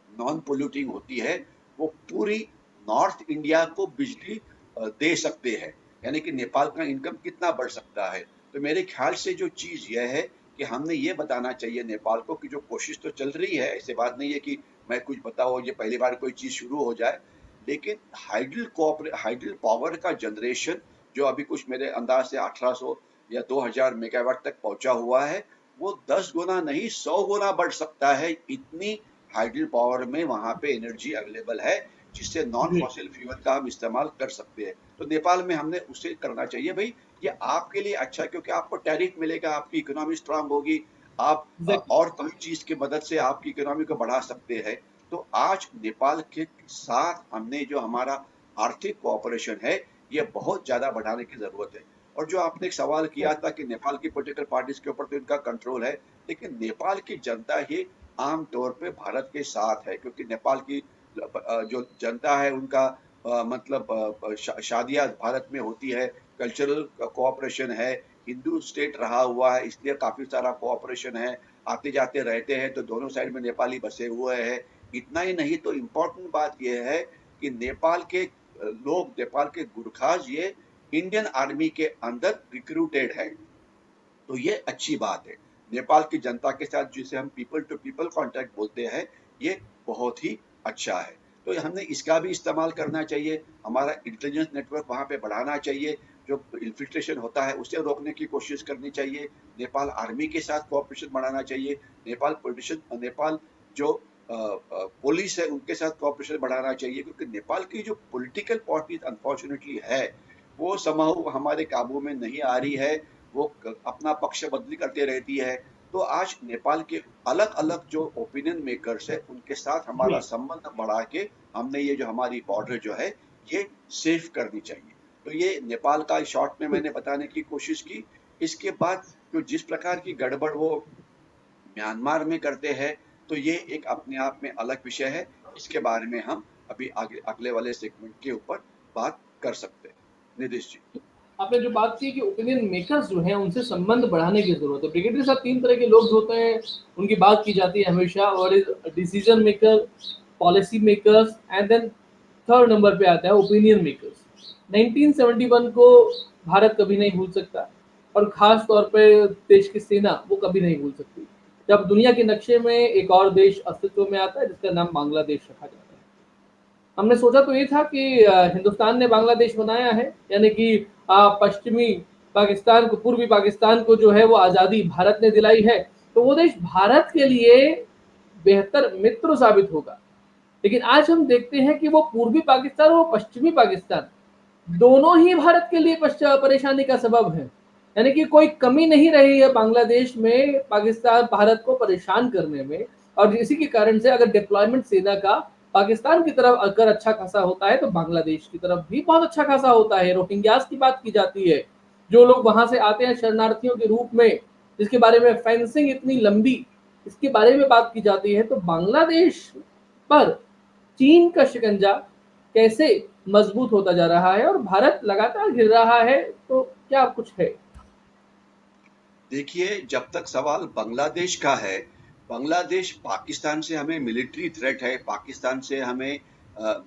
S2: नॉन पोल्यूटिंग होती है, वो पूरी नॉर्थ इंडिया को बिजली दे सकते हैं। यानी कि नेपाल का इनकम कितना बढ़ सकता है। तो मेरे ख्याल से जो चीज यह है कि हमने ये बताना चाहिए नेपाल को कि जो कोशिश तो चल रही है, ऐसी बात नहीं है कि मैं कुछ बताऊं ये पहली बार कोई चीज शुरू हो जाए, लेकिन हाइडल पावर का जनरेशन जो अभी कुछ मेरे अंदाज से 1800 या 2000 मेगावाट तक पहुंचा हुआ है, वो 10 गुना नहीं 100 गुना बढ़ सकता है। इतनी हाइडल पावर में वहां पे एनर्जी अवेलेबल है जिससे नॉन
S1: जी।
S2: फॉसिल फ्यूल का हम इस्तेमाल कर सकते हैं। तो नेपाल में हमने उसे करना चाहिए भाई, ये आपके लिए अच्छा है क्योंकि आपको टैरिफ मिलेगा, आपकी इकोनॉमी स्ट्रांग होगी, आप
S1: एग्जैक्टली।
S2: और कई चीज की मदद से आपकी इकोनॉमी को बढ़ा सकते हैं। तो आज नेपाल के साथ हमने जो हमारा आर्थिक कोऑपरेशन है ये बहुत ज्यादा बढ़ाने की जरूरत है। और जो आपने एक सवाल किया था कि नेपाल की पॉलिटिकल पार्टीज के ऊपर तो इनका कंट्रोल है, लेकिन नेपाल की जनता ही आम तौर पे भारत के साथ है, क्योंकि नेपाल की जो जनता है उनका मतलब शादियां भारत में होती है, कल्चरल कोऑपरेशन है, हिंदू स्टेट रहा हुआ है इसलिए काफी सारा कोऑपरेशन है, आते जाते रहते हैं तो दोनों साइड में नेपाली बसे हुए हैं। इतना ही नहीं तो इम्पोर्टेंट बात यह है कि नेपाल के लोग, नेपाल के गुरखाज ये इंडियन आर्मी के अंदर रिक्रूटेड है, तो ये अच्छी बात है। नेपाल की जनता के साथ जिसे हम पीपल टू पीपल कांटेक्ट बोलते हैं, ये बहुत ही अच्छा है। तो हमने इसका भी इस्तेमाल करना चाहिए, हमारा इंटेलिजेंस नेटवर्क वहाँ पे बढ़ाना चाहिए, जो इन्फिल्ट्रेशन होता है उसे रोकने की कोशिश करनी चाहिए, नेपाल आर्मी के साथ कोऑपरेशन बढ़ाना चाहिए, नेपाल जो पुलिस है उनके साथ कोऑपरेशन बढ़ाना चाहिए, क्योंकि नेपाल की जो पॉलिटिकल पार्टी अनफॉर्चुनेटली है वो समहाउ हमारे काबू में नहीं आ रही है, वो अपना पक्ष बदली करते रहती है। तो आज नेपाल के अलग अलग जो ओपिनियन मेकर्स है उनके साथ हमारा
S1: जी।
S2: संबंध बढ़ा के हमने ये जो हमारी बॉर्डर जो है ये सेफ करनी चाहिए। तो ये नेपाल का शॉर्ट में मैंने बताने की कोशिश की। इसके बाद जो जिस प्रकार की गड़बड़ वो म्यांमार में करते हैं, तो ये एक अपने आप में अलग विषय है, इसके बारे में हम अभी आगे अगले वाले सेगमेंट के ऊपर बात कर सकते हैं। नितिश जी।
S1: आपने जो बात की कि ओपिनियन मेकर्स जो हैं उनसे संबंध बढ़ाने की जरूरत है। ब्रिगेडियर साहब, 3 तरह के लोग होते हैं, उनकी बात की जाती है हमेशा, और decision maker, policy makers, and then third number पे आता है ओपिनियन मेकर्स। 1971 को भारत कभी नहीं भूल सकता, और खास तौर पे देश की सेना वो कभी नहीं भूल सकती, जब दुनिया के नक्शे में एक और देश अस्तित्व में आता है जिसका नाम बांग्लादेश रखा जाता है। हमने सोचा तो ये था कि हिंदुस्तान ने बांग्लादेश बनाया है, यानी कि पश्चिमी पाकिस्तान को, पूर्वी पाकिस्तान को जो है वो आज़ादी भारत ने दिलाई है, तो वो देश भारत के लिए बेहतर मित्र साबित होगा। लेकिन आज हम देखते हैं कि वो पूर्वी पाकिस्तान और पश्चिमी पाकिस्तान दोनों ही भारत के लिए परेशानी का सबब है। यानी कि कोई कमी नहीं रही है बांग्लादेश में पाकिस्तान भारत को परेशान करने में, और इसी के कारण से अगर डिप्लॉयमेंट सेना का पाकिस्तान की तरफ अगर अच्छा खासा होता है तो बांग्लादेश की तरफ भी बहुत अच्छा खासा होता है। रोहिंग्यास की बात की जाती है, जो लोग वहां से आते हैं शरणार्थियों के रूप में, जिसके बारे में फेंसिंग इतनी लंबी, इसके बारे में बात की जाती है। तो बांग्लादेश पर चीन का शिकंजा कैसे मजबूत होता जा रहा है और भारत लगातार गिर रहा है, तो क्या कुछ है?
S2: देखिए, जब तक सवाल बांग्लादेश का है, बांग्लादेश पाकिस्तान से हमें मिलिट्री थ्रेट है, पाकिस्तान से हमें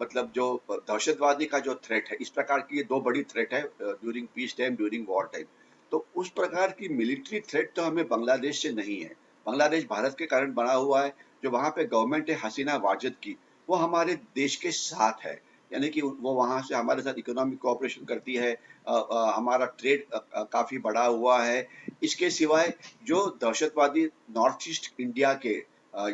S2: मतलब जो दहशतवादी का जो थ्रेट है, इस प्रकार की ये दो बड़ी थ्रेट है during peace time, during war time. तो उस प्रकार की मिलिट्री थ्रेट तो हमें बांग्लादेश से नहीं है। बांग्लादेश भारत के कारण बना हुआ है। जो वहाँ पे गवर्नमेंट है हसीना वाजद की, वो हमारे देश के साथ है, यानी कि वो वहाँ से हमारे साथ इकोनॉमिक कोऑपरेशन करती है। हमारा ट्रेड काफ़ी बढ़ा हुआ है। इसके सिवाय जो दहशतवादी नॉर्थ ईस्ट इंडिया के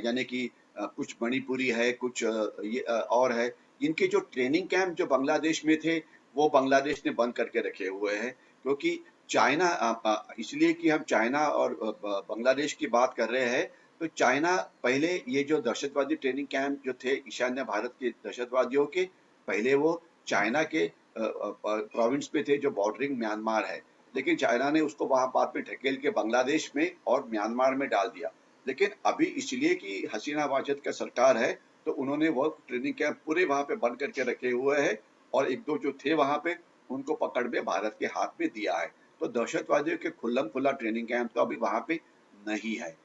S2: यानी कि कुछ मणिपुरी है, कुछ और है, इनके जो ट्रेनिंग कैंप जो बांग्लादेश में थे, वो बांग्लादेश ने बंद करके रखे हुए हैं। क्योंकि चाइना इसलिए कि हम चाइना और बांग्लादेश की बात कर रहे हैं, तो चाइना पहले ये जो दहशतवादी ट्रेनिंग कैंप जो थे ईशान्य भारत के दहशतवादियों के, पहले वो चाइना के प्रोविंस में थे जो बॉर्डरिंग म्यांमार है। लेकिन चाइना ने उसको वहां बाद में ढकेल के बांग्लादेश में और म्यांमार में डाल दिया। लेकिन अभी इसलिए कि हसीना वाजद का सरकार है, तो उन्होंने वो ट्रेनिंग कैंप पूरे वहां पे बंद करके रखे हुए हैं और एक दो जो थे वहां पे उनको पकड़ में भारत के हाथ में दिया है। तो दहशतवादियों के खुल्लम खुल्ला ट्रेनिंग कैंप तो अभी वहां पे नहीं है।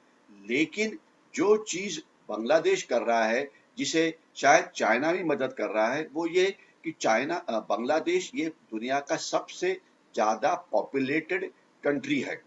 S2: लेकिन जो चीज बांग्लादेश कर रहा है, जिसे शायद चाइना भी मदद कर रहा है, वो ये कि बांग्लादेश ये दुनिया का सबसे ज्यादा पॉपुलेटेड कंट्री है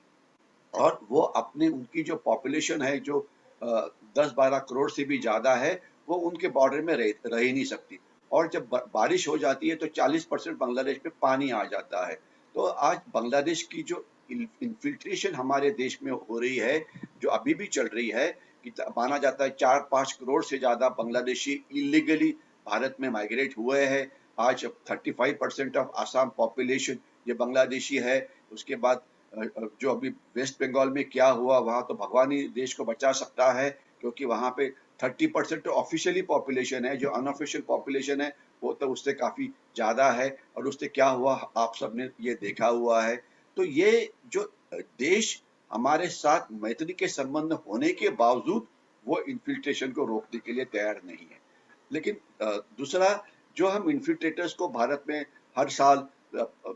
S2: और वो अपने उनकी जो पॉपुलेशन है जो 10-12 करोड़ से भी ज्यादा है, वो उनके बॉर्डर में रह ही नहीं सकती। और जब बारिश हो जाती है तो 40% बांग्लादेश में पानी आ जाता है। तो आज बांग्लादेश की जो इन्फिल्ट्रेशन हमारे देश में हो रही है, जो अभी भी चल रही है, कि माना जाता है 4-5 करोड़ से ज्यादा बांग्लादेशी इलीगली भारत में माइग्रेट हुए हैं। आज 35% ऑफ आसाम पॉपुलेशन ये बांग्लादेशी है। उसके बाद जो अभी वेस्ट बंगाल में क्या हुआ, वहां तो भगवान ही देश को बचा सकता है, क्योंकि वहां पे 30% तो ऑफिशियली पॉपुलेशन है, जो अनऑफिशियल पॉपुलेशन है वो तो उससे काफी ज्यादा है। और उससे क्या हुआ आप सबने ये देखा हुआ है। तो ये जो देश हमारे साथ मैत्री के संबंध होने के बावजूद वो इन्फिल्ट्रेशन को रोकने के लिए तैयार नहीं है। लेकिन दूसरा, जो हम इन्फिल्ट्रेटर्स को भारत में हर साल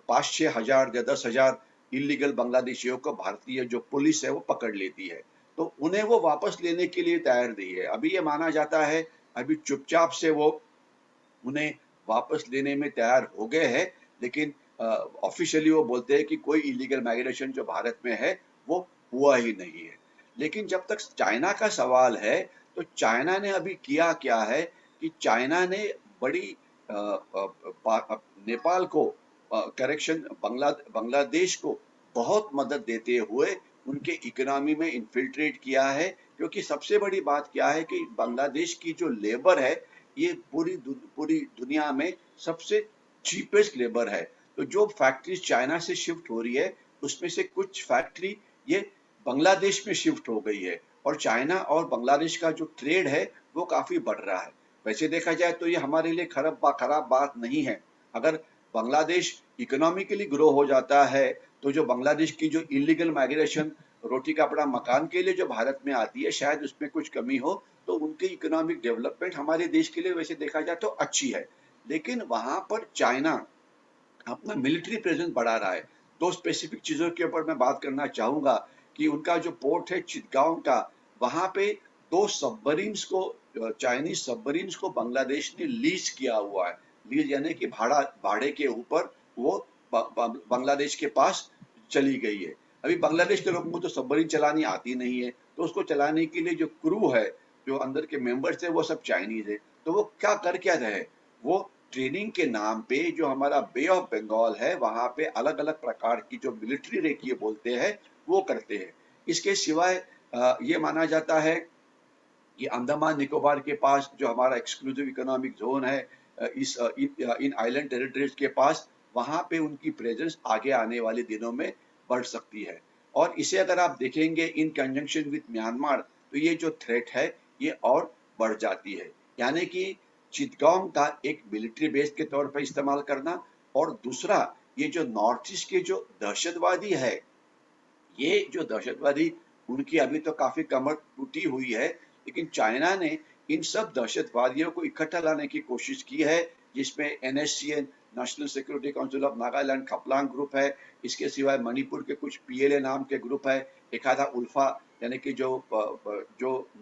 S2: 5-6 हजार या 10 हजार इलीगल बांग्लादेशियों को भारतीय जो पुलिस है वो पकड़ लेती है, तो उन्हें वो वापस लेने के लिए तैयार नहीं है। अभी ये माना जाता है अभी चुपचाप से वो उन्हें वापस लेने में तैयार हो गए हैं। लेकिन ऑफिशियली वो बोलते हैं कि कोई इलीगल माइग्रेशन जो भारत में है वो हुआ ही नहीं है। लेकिन जब तक चाइना का सवाल है, तो चाइना ने अभी किया क्या है कि चाइना ने बड़ी नेपाल को करेक्शन बांग्लादेश को बहुत मदद देते हुए उनके इकोनॉमी में इन्फिल्ट्रेट किया है। क्योंकि सबसे बड़ी बात क्या है कि बांग्लादेश की जो लेबर है, ये पूरी दुनिया में सबसे चीपेस्ट लेबर है। तो जो फैक्ट्रीज चाइना से शिफ्ट हो रही है, उसमें से कुछ फैक्ट्री ये बांग्लादेश में शिफ्ट हो गई है और चाइना और बांग्लादेश का जो ट्रेड है वो काफी बढ़ रहा है। वैसे देखा जाए तो ये हमारे लिए खराब बात नहीं है। अगर बांग्लादेश इकोनॉमिकली ग्रो हो जाता है, तो जो बांग्लादेश की जो इलीगल माइग्रेशन रोटी कपड़ा मकान के लिए जो भारत में आती है, शायद उसमें कुछ कमी हो, तो उनकी इकोनॉमिक डेवलपमेंट हमारे देश के लिए वैसे देखा जाए तो अच्छी है। लेकिन वहां पर चाइना अपना मिलिट्री प्रेजेंस बढ़ा रहा है। दो स्पेसिफिक चीजों के ऊपर मैं बात करना चाहूंगा कि उनका जो पोर्ट है चिटगांव का, वहां पे दो सबमरीन्स को चाइनीज सबमरीन्स को बांग्लादेश ने लीज किया हुआ है। लीज यानी कि भाड़े के ऊपर वो बांग्लादेश के पास चली गई है। अभी बांग्लादेश के लोगों को तो सबमरीन चलानी आती नहीं है, तो उसको चलाने के लिए जो क्रू है, जो अंदर के मेंबर्स है, वो सब चाइनीज है। तो वो क्या रहे, वो ट्रेनिंग के नाम पे जो हमारा बे ऑफ बंगाल है, वहां पे अलग अलग प्रकार की जो मिलिट्री रेकिए बोलते हैं वो करते हैं। इसके सिवाय ये माना जाता है कि अंडमान निकोबार के पास जो हमारा एक्सक्लूसिव इकोनॉमिक जोन है, इन आइलैंड टेरिटरीज के पास, वहां पे उनकी प्रेजेंस आगे आने वाले दिनों में बढ़ सकती है। और इसे अगर आप देखेंगे इन कंजंक्शन विद म्यांमार, तो ये जो थ्रेट है ये और बढ़ जाती है। यानी कि चिटगांव का एक मिलिट्री बेस के तौर पर इस्तेमाल करना, और दूसरा ये जो नॉर्थ ईस्ट के जो दहशतवादी है, ये जो दहशतवादी उनकी अभी तो काफी कमर टूटी हुई है, लेकिन चाइना ने इन सब दहशतवादियों को इकट्ठा लाने की कोशिश की है, जिसमें NSCN national security council of Nagaland Khaplang group है। इसके सिवाय मणिपुर के कुछ पीएलए नाम के ग्रुप है। एक आधा उल्फा यानी कि जो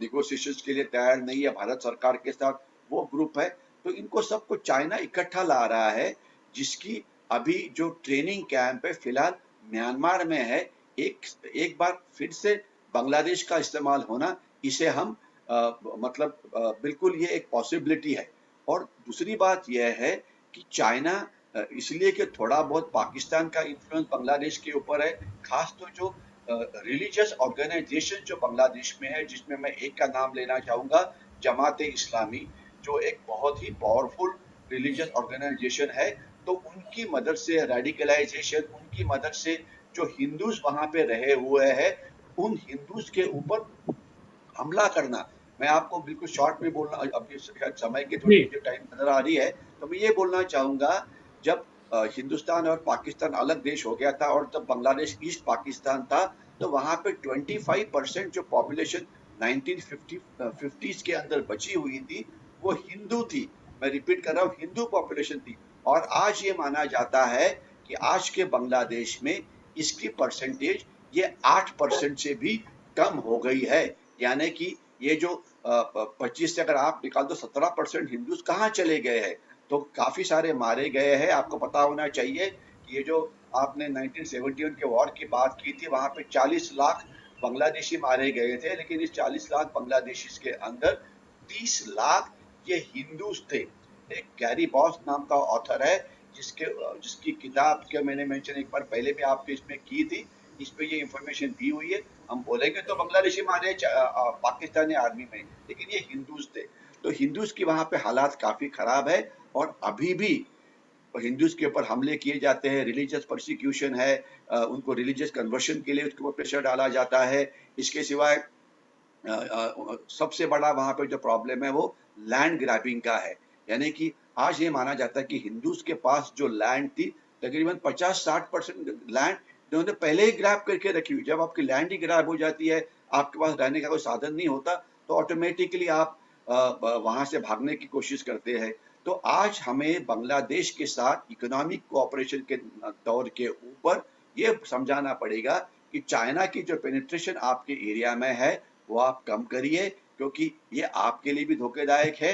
S2: निगोशिएशंस के लिए तैयार नहीं है भारत सरकार के साथ, वो ग्रुप है। तो इनको सबको चाइना इकट्ठा ला रहा है, जिसकी अभी जो ट्रेनिंग कैंप है फिलहाल म्यांमार में है, एक एक बार फिर से बांग्लादेश का इस्तेमाल होना, इसे हम मतलब बिल्कुल ये एक पॉसिबिलिटी है। और दूसरी बात यह है कि चाइना इसलिए कि थोड़ा बहुत पाकिस्तान का इन्फ्लुएंस बांग्लादेश के ऊपर है, खास तो जो रिलीजियस ऑर्गेनाइजेशन जो बांग्लादेश में है, जिसमें मैं एक का नाम लेना चाहूंगा, जमात इस्लामी, जो एक बहुत ही पावरफुल रिलीजियस ऑर्गेनाइजेशन है। तो उनकी मदद से रेडिकलाइजेशन, उनकी मदद से जो हिंदूज वहां पे रहे हुए हैं, उन हिंदूज के ऊपर हमला करना। मैं आपको बिल्कुल शॉर्ट में बोलना, अभी शायद समय की थोड़ी
S1: जी
S2: मुझे टाइम नजर आ रही है, तो मैं ये बोलना चाहूंगा, जब हिंदुस्तान और पाकिस्तान अलग देश हो गया था और जब बांग्लादेश ईस्ट पाकिस्तान था, तो वहां पे 25% जो पॉपुलेशन 1950s के अंदर बची हुई थी, वो हिंदू थी। मैं रिपीट कर रहा हूँ, हिंदू पॉपुलेशन थी। और आज ये माना जाता है कि आज के बांग्लादेश में इसकी परसेंटेज ये 8% से भी कम हो गई है। यानी कि ये जो 25 से अगर आप निकाल दो, 17% हिंदूज कहाँ चले गए हैं। तो काफी सारे मारे गए हैं। आपको पता होना चाहिए कि ये जो आपने 1971 के वॉर की बात की थी, वहां पे 40 लाख बांग्लादेशी मारे गए थे, लेकिन इस 40 लाख बांग्लादेशी के अंदर 30 लाख ये हिंदूज थे। एक गैरी बॉस नाम का ऑथर है, जिसकी किताब के मैंने मेंशन एक बार पहले भी आपके इसमें की थी, इस पे ये इंफॉर्मेशन दी हुई है। हम बोलेंगे तो बांग्लादेशी मारे पाकिस्तानी आर्मी में, लेकिन ये हिंदूज थे। तो हिंदूज की वहां पे हालात काफी खराब है, और अभी भी हिंदूज के ऊपर हमले किए जाते हैं, रिलीजियस परसिक्यूशन है, उनको रिलीजियस कन्वर्शन के लिए उसके ऊपर प्रेशर डाला जाता है। इसके सिवाय सबसे बड़ा वहां पे जो प्रॉब्लम है वो लैंड ग्रैबिंग का है। यानी कि आज ये माना जाता है कि हिंदूज के पास जो लैंड थी, तकरीबन 50-60% लैंड इन्होंने पहले ही ग्रैब करके रखी हुई। जब आपकी लैंड ही ग्रैब हो जाती है, आपके पास रहने का कोई साधन नहीं होता, तो ऑटोमेटिकली आप वहां से भागने की कोशिश करते हैं। तो आज हमें बांग्लादेश के साथ इकोनॉमिक कोऑपरेशन के दौर के ऊपर ये समझाना पड़ेगा कि चाइना की जो पेनिट्रेशन आपके एरिया में है, वो आप कम करिए, क्योंकि ये आपके लिए भी धोखेदायक है।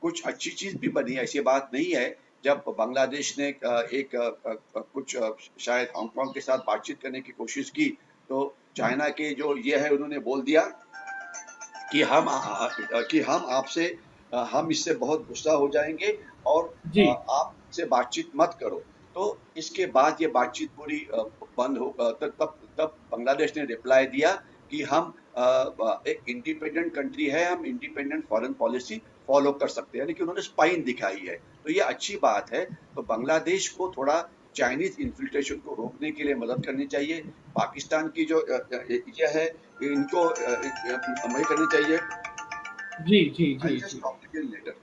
S2: कुछ अच्छी चीज भी बनी है, ऐसी बात नहीं है। जब बांग्लादेश ने कुछ शायद हांगकांग के साथ बातचीत करने की कोशिश की, तो चाइना के जो ये है, उन्होंने बोल दिया कि हम आपसे हम इससे बहुत गुस्सा हो जाएंगे, और
S1: जी
S2: आप से बातचीत मत करो। तो इसके बाद ये बातचीत पूरी बंद हो। तब तब तब बांग्लादेश ने रिप्लाई दिया कि हम एक इंडिपेंडेंट कंट्री है, हम इंडिपेंडेंट फॉरेन पॉलिसी फॉलो कर सकते हैं, यानी कि उन्होंने स्पाइन दिखाई है। तो ये अच्छी बात है। तो बांग्लादेश को थोड़ा चाइनीज इन्फिल्ट्रेशन को रोकने के लिए मदद करनी चाहिए। पाकिस्तान की जो ये है, इनको वही करनी चाहिए।
S1: जी जी
S2: आई
S1: जी
S2: जस्ट
S1: जी
S2: टॉक टू यू लेटर।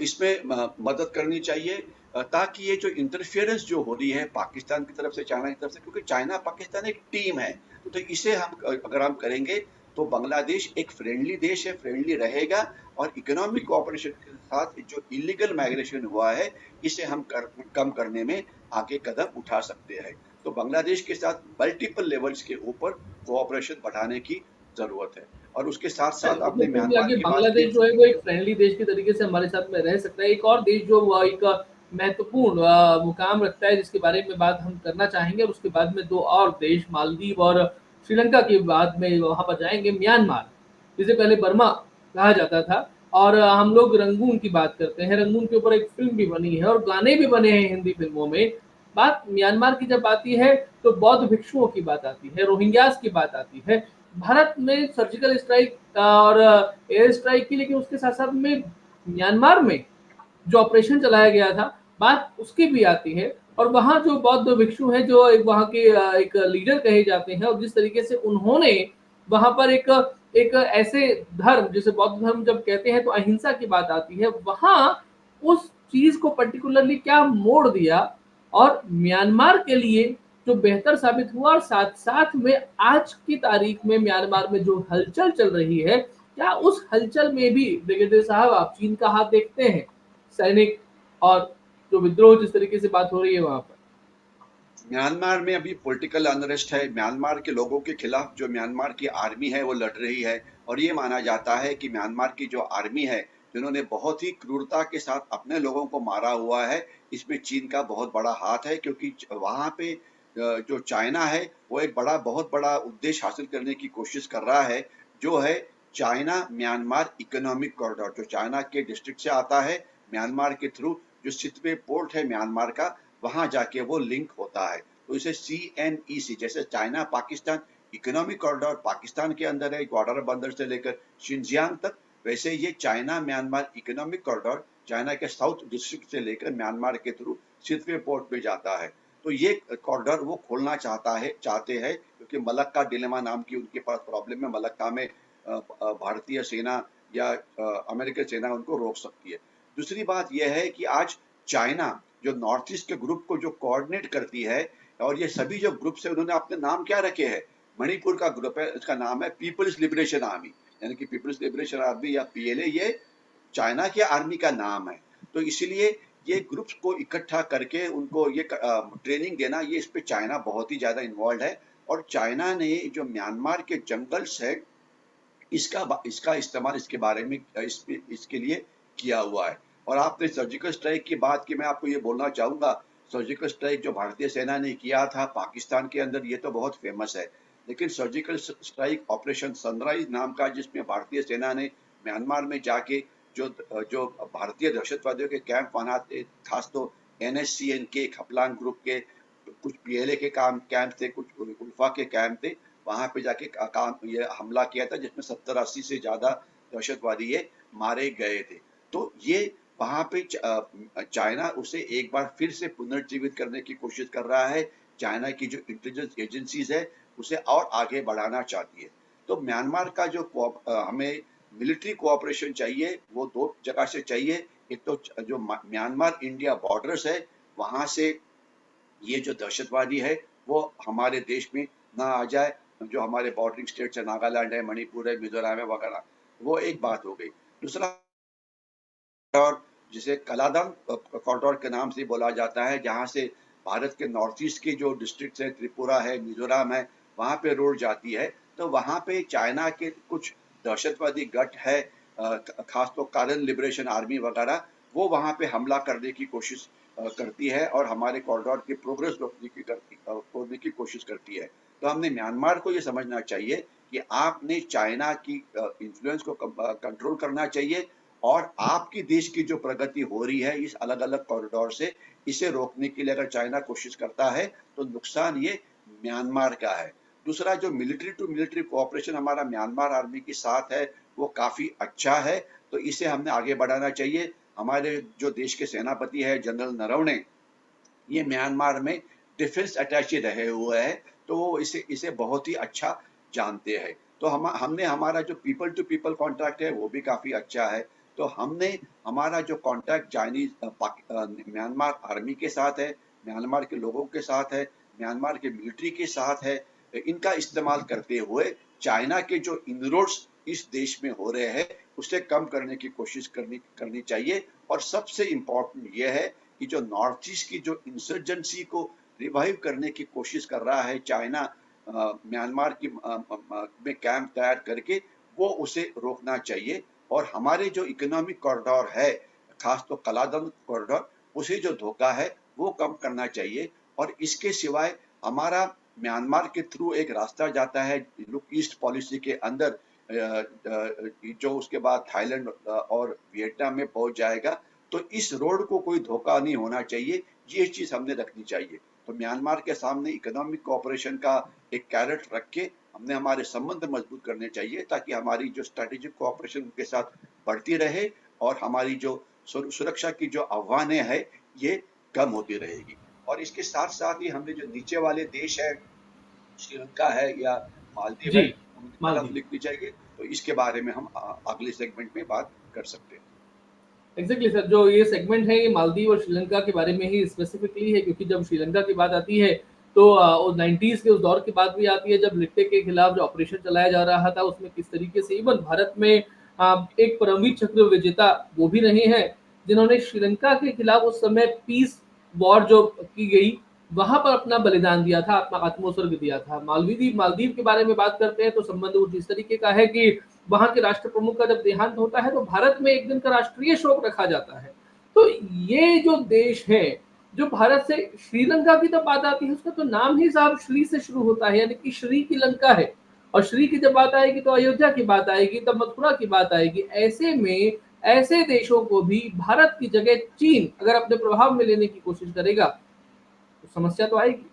S2: इसमें मदद करनी चाहिए, ताकि ये जो इंटरफेरेंस जो हो रही है पाकिस्तान की तरफ से, चाइना की तरफ से, क्योंकि चाइना पाकिस्तान एक टीम है, तो इसे हम अगर हम करेंगे तो बांग्लादेश एक फ्रेंडली देश है, फ्रेंडली रहेगा। और इकोनॉमिक कोऑपरेशन के साथ जो इलीगल माइग्रेशन हुआ है, इसे हम कम करने में आगे कदम उठा सकते हैं। तो बांग्लादेश के साथ मल्टीपल लेवल्स के ऊपर कोऑपरेशन बढ़ाने की जरूरत है। और उसके साथ साथ
S1: चलिए,
S2: आपने
S1: मतलब कुल मिला
S2: म्यांमार
S1: के
S2: की बात की।
S1: बांग्लादेश जो है वो एक फ्रेंडली देश के तरीके से हमारे साथ में रह सकता है। एक और देश जो वो एक महत्वपूर्ण मुकाम रखता है, जिसके बारे में बात हम करना चाहेंगे, और उसके बाद में 2 और देश मालदीव और श्रीलंका के बाद में वहाँ पर जाएँगे, म्यांमार, जिसे पहले बर्मा कहा जाता था। और हम लोग रंगून की बात करते हैं, रंगून के ऊपर एक फ़िल्म भी बनी है और गाने भी बने हैं हिंदी फ़िल्मों में। बात म्यांमार की जब आती है, तो बौद्ध भिक्षुओं की बात आती है, रोहिंग्यास की बात आती है। भारत में सर्जिकल स्ट्राइक और एयर स्ट्राइक की, लेकिन उसके साथ-साथ में म्यांमार में जो ऑपरेशन चलाया गया था, बात उसकी भी आती है। और वहाँ जो बौद्ध भिक्षु हैं, जो एक वहाँ के एक लीडर कहे जाते हैं, और जिस तरीके से उन्होंने वहाँ पर एक एक ऐसे धर्म, जिसे बौद्ध धर्म जब कहते हैं तो अहिंसा की बात आती है, वहाँ उस चीज़ को पर्टिकुलरली क्या मोड़ दिया, और म्यांमार के लिए जो बेहतर साबित हुआ, और साथ-साथ में आज की तारीख में म्यांमार में जो हलचल चल रही है, क्या उस हलचल में भी ब्रिगेडियर साहब आप चीन का हाथ देखते हैं? सैनिक और जो विद्रोह जिस तरीके से बात हो रही है वहाँ पर?
S2: म्यांमार में अभी पॉलिटिकल अनरेस्ट है। म्यांमार के लोगों के खिलाफ जो म्यांमार की आर्मी है वो लड़ रही है, और ये माना जाता है कि म्यांमार की जो आर्मी है, जिन्होंने बहुत ही क्रूरता के साथ अपने लोगों को मारा हुआ है। इसमें चीन का बहुत बड़ा हाथ है, क्योंकि वहाँ पे जो चाइना है वो एक बहुत बड़ा उद्देश्य हासिल करने की कोशिश कर रहा है, जो है चाइना म्यांमार इकोनॉमिक कॉरिडोर, जो चाइना के डिस्ट्रिक्ट से आता है म्यांमार के थ्रू, जो सितवे पोर्ट है म्यांमार का, वहां जाके वो लिंक होता है। तो इसे CNEC, जैसे China Pakistan economic corridor Pakistan के अंदर है ग्वादर बंदर से लेकर शिनजियांग तक, वैसे ये China Myanmar economic corridor China के साउथ डिस्ट्रिक्ट से लेकर म्यांमार के थ्रू सितवे पोर्ट में जाता है। तो ये कॉरिडोर वो खोलना चाहते हैं, क्योंकि मलक्का डिलेमा नाम की उनके पास प्रॉब्लम है। मलक्का में भारतीय सेना या अमेरिकी सेना उनको रोक सकती है। दूसरी बात यह है कि आज चाइना जो नॉर्थ ईस्ट के ग्रुप को जो कोऑर्डिनेट करती है, और ये सभी जो ग्रुप्स है उन्होंने अपने नाम क्या रखे हैं। मणिपुर का ग्रुप है, इसका नाम है पीपल्स लिबरेशन आर्मी, यानी कि पीपल्स लिबरेशन आर्मी या PLA, ये चाइना के आर्मी का नाम है। तो इसलिए ये ग्रुप्स को इकट्ठा करके उनको ये ट्रेनिंग देना, ये इस पे चाइना बहुत ही ज्यादा इन्वॉल्व है। और चाइना ने जो म्यांमार के जंगल्स है इसका इस्तेमाल इसके बारे में इसके लिए किया हुआ है। और आपने सर्जिकल स्ट्राइक की बात की, मैं आपको ये बोलना चाहूंगा, सर्जिकल स्ट्राइक जो भारतीय सेना ने किया था पाकिस्तान के अंदर, ये तो बहुत फेमस है। लेकिन सर्जिकल स्ट्राइक ऑपरेशन सनराइज नाम का, जिसमें भारतीय सेना ने म्यांमार में जाके जो जो भारतीय दहशतवादियों के कैंप बनाते, खास तो NSCN के खपलांग ग्रुप के, कुछ PLA के कैंप थे, कुछ उल्फा के कैंप थे, वहां पे जाके काम ये हमला किया था, जिसमें 70-80 से ज्यादा दहशतवादी ये मारे गए थे। तो ये वहां पे चाइना उसे एक बार फिर से पुनर्जीवित करने की कोशिश कर रहा है। चाइना की जो इंटेलिजेंस एजेंसीज है उसे और आगे बढ़ाना चाहती है। तो म्यांमार का जो हमें मिलिट्री कोऑपरेशन चाहिए, वो दो जगह से चाहिए। एक तो जो म्यांमार इंडिया बॉर्डर्स है, वहां से ये जो दहशतवादी है वो हमारे देश में ना आ जाए। जो हमारे बॉर्डरिंग स्टेट्स है, नागालैंड है, मणिपुर है, मिजोरम है वगैरह, वो एक बात हो गई। दूसरा कॉरिडोर, जिसे कलादम कॉरिडोर के नाम से बोला जाता है, जहाँ से भारत के नॉर्थ ईस्ट के जो डिस्ट्रिक्ट है, त्रिपुरा है, मिजोरम है, वहाँ पे रोड जाती है। तो वहाँ पे चाइना के कुछ दहशतवादी गट है, खास तो कारण लिबरेशन आर्मी वगैरह, वो वहाँ पे हमला करने की कोशिश करती है और हमारे कॉरिडोर की प्रोग्रेस रोकने की कोशिश करती है। तो हमने म्यांमार को ये समझना चाहिए कि आपने चाइना की इन्फ्लुएंस को कंट्रोल करना चाहिए, और आपकी देश की जो प्रगति हो रही है इस अलग अलग कॉरिडोर से, इसे रोकने के लिए अगर चाइना कोशिश करता है तो नुकसान ये म्यांमार का है। दूसरा, जो मिलिट्री टू मिलिट्री कोऑपरेशन हमारा म्यांमार आर्मी के साथ है, वो काफी अच्छा है, तो इसे हमने आगे बढ़ाना चाहिए। हमारे जो देश के सेनापति है जनरल नरवणे, ये म्यांमार में डिफेंस अटैचे रहे हुए हैं, तो वो इसे बहुत ही अच्छा जानते हैं। तो हमने हमारा जो पीपल टू पीपल कॉन्टैक्ट है वो भी काफी अच्छा है। तो हमने हमारा जो कॉन्टैक्ट चाइनीज म्यांमार आर्मी के साथ है, म्यांमार के लोगों के साथ है, म्यांमार के मिलिट्री के साथ है, इनका इस्तेमाल करते हुए चाइना के जो इनरोड्स इस देश में हो रहे हैं उसे कम करने की कोशिश करनी चाहिए। और सबसे इम्पोर्टेंट यह है कि जो नॉर्थ ईस्ट की जो इंसर्जेंसी को रिवाइव करने की कोशिश कर रहा है चाइना, म्यांमार की में कैंप तैयार करके, वो उसे रोकना चाहिए। और हमारे जो इकोनॉमिक कॉरिडोर है, खास तो कलादम कॉरिडोर, उसे जो धोखा है वो कम करना चाहिए। और इसके सिवाय हमारा म्यांमार के थ्रू एक रास्ता जाता है लुक ईस्ट पॉलिसी के अंदर, जो उसके बाद थाईलैंड और वियतनाम में पहुंच जाएगा। तो इस रोड को कोई धोखा नहीं होना चाहिए, ये चीज हमने रखनी चाहिए। तो म्यांमार के सामने इकोनॉमिक कोऑपरेशन का एक कैरेट रख के हमने हमारे संबंध मजबूत करने चाहिए, ताकि हमारी जो स्ट्रेटेजिक कोऑपरेशन के साथ बढ़ती रहे और हमारी जो सुरक्षा की जो आह्वानें है ये कम होती रहेगी। और इसके साथ साथ ही हमने जो नीचे वाले देश है, श्रीलंका है या मालदीव
S1: जी,
S2: है, उनकी तरफ
S1: मालदीव।
S2: लिखनी चाहिए। तो इसके बारे में हम अगले सेगमेंट में बात कर सकते हैं।
S1: एग्जैक्टली सर, जो ये सेगमेंट है ये मालदीव और श्रीलंका के बारे में ही स्पेसिफिकली है, क्योंकि जब श्रीलंका की बात आती है तो वो 90s के उस दौर की बात भी आती है, जब लिट्टे के खिलाफ जो ऑपरेशन चलाया जा रहा था उसमें किस तरीके से इवन भारत में एक परमवीर चक्र विजेता वो भी रहे हैं जिन्होंने श्रीलंका के खिलाफ उस समय पीस वॉर जो की गई वहां पर अपना बलिदान दिया था, अपना आत्मोत्सर्ग दिया था। मालदीव मालदीव के बारे में बात करते हैं तो संबंध कुछ इस तरीके का है कि वहाँ के राष्ट्र प्रमुख का जब देहांत होता है तो भारत में एक दिन का राष्ट्रीय शोक रखा जाता है। तो ये जो देश है, जो भारत से श्रीलंका की जब बात आती है उसका तो नाम ही साहब श्री से शुरू होता है, यानी कि श्री की लंका है। और श्री की जब बात आएगी तो अयोध्या की बात आएगी, तब मथुरा की बात आएगी। ऐसे में ऐसे देशों को भी भारत की जगह चीन अगर अपने प्रभाव में लेने की कोशिश करेगा तो समस्या तो आएगी।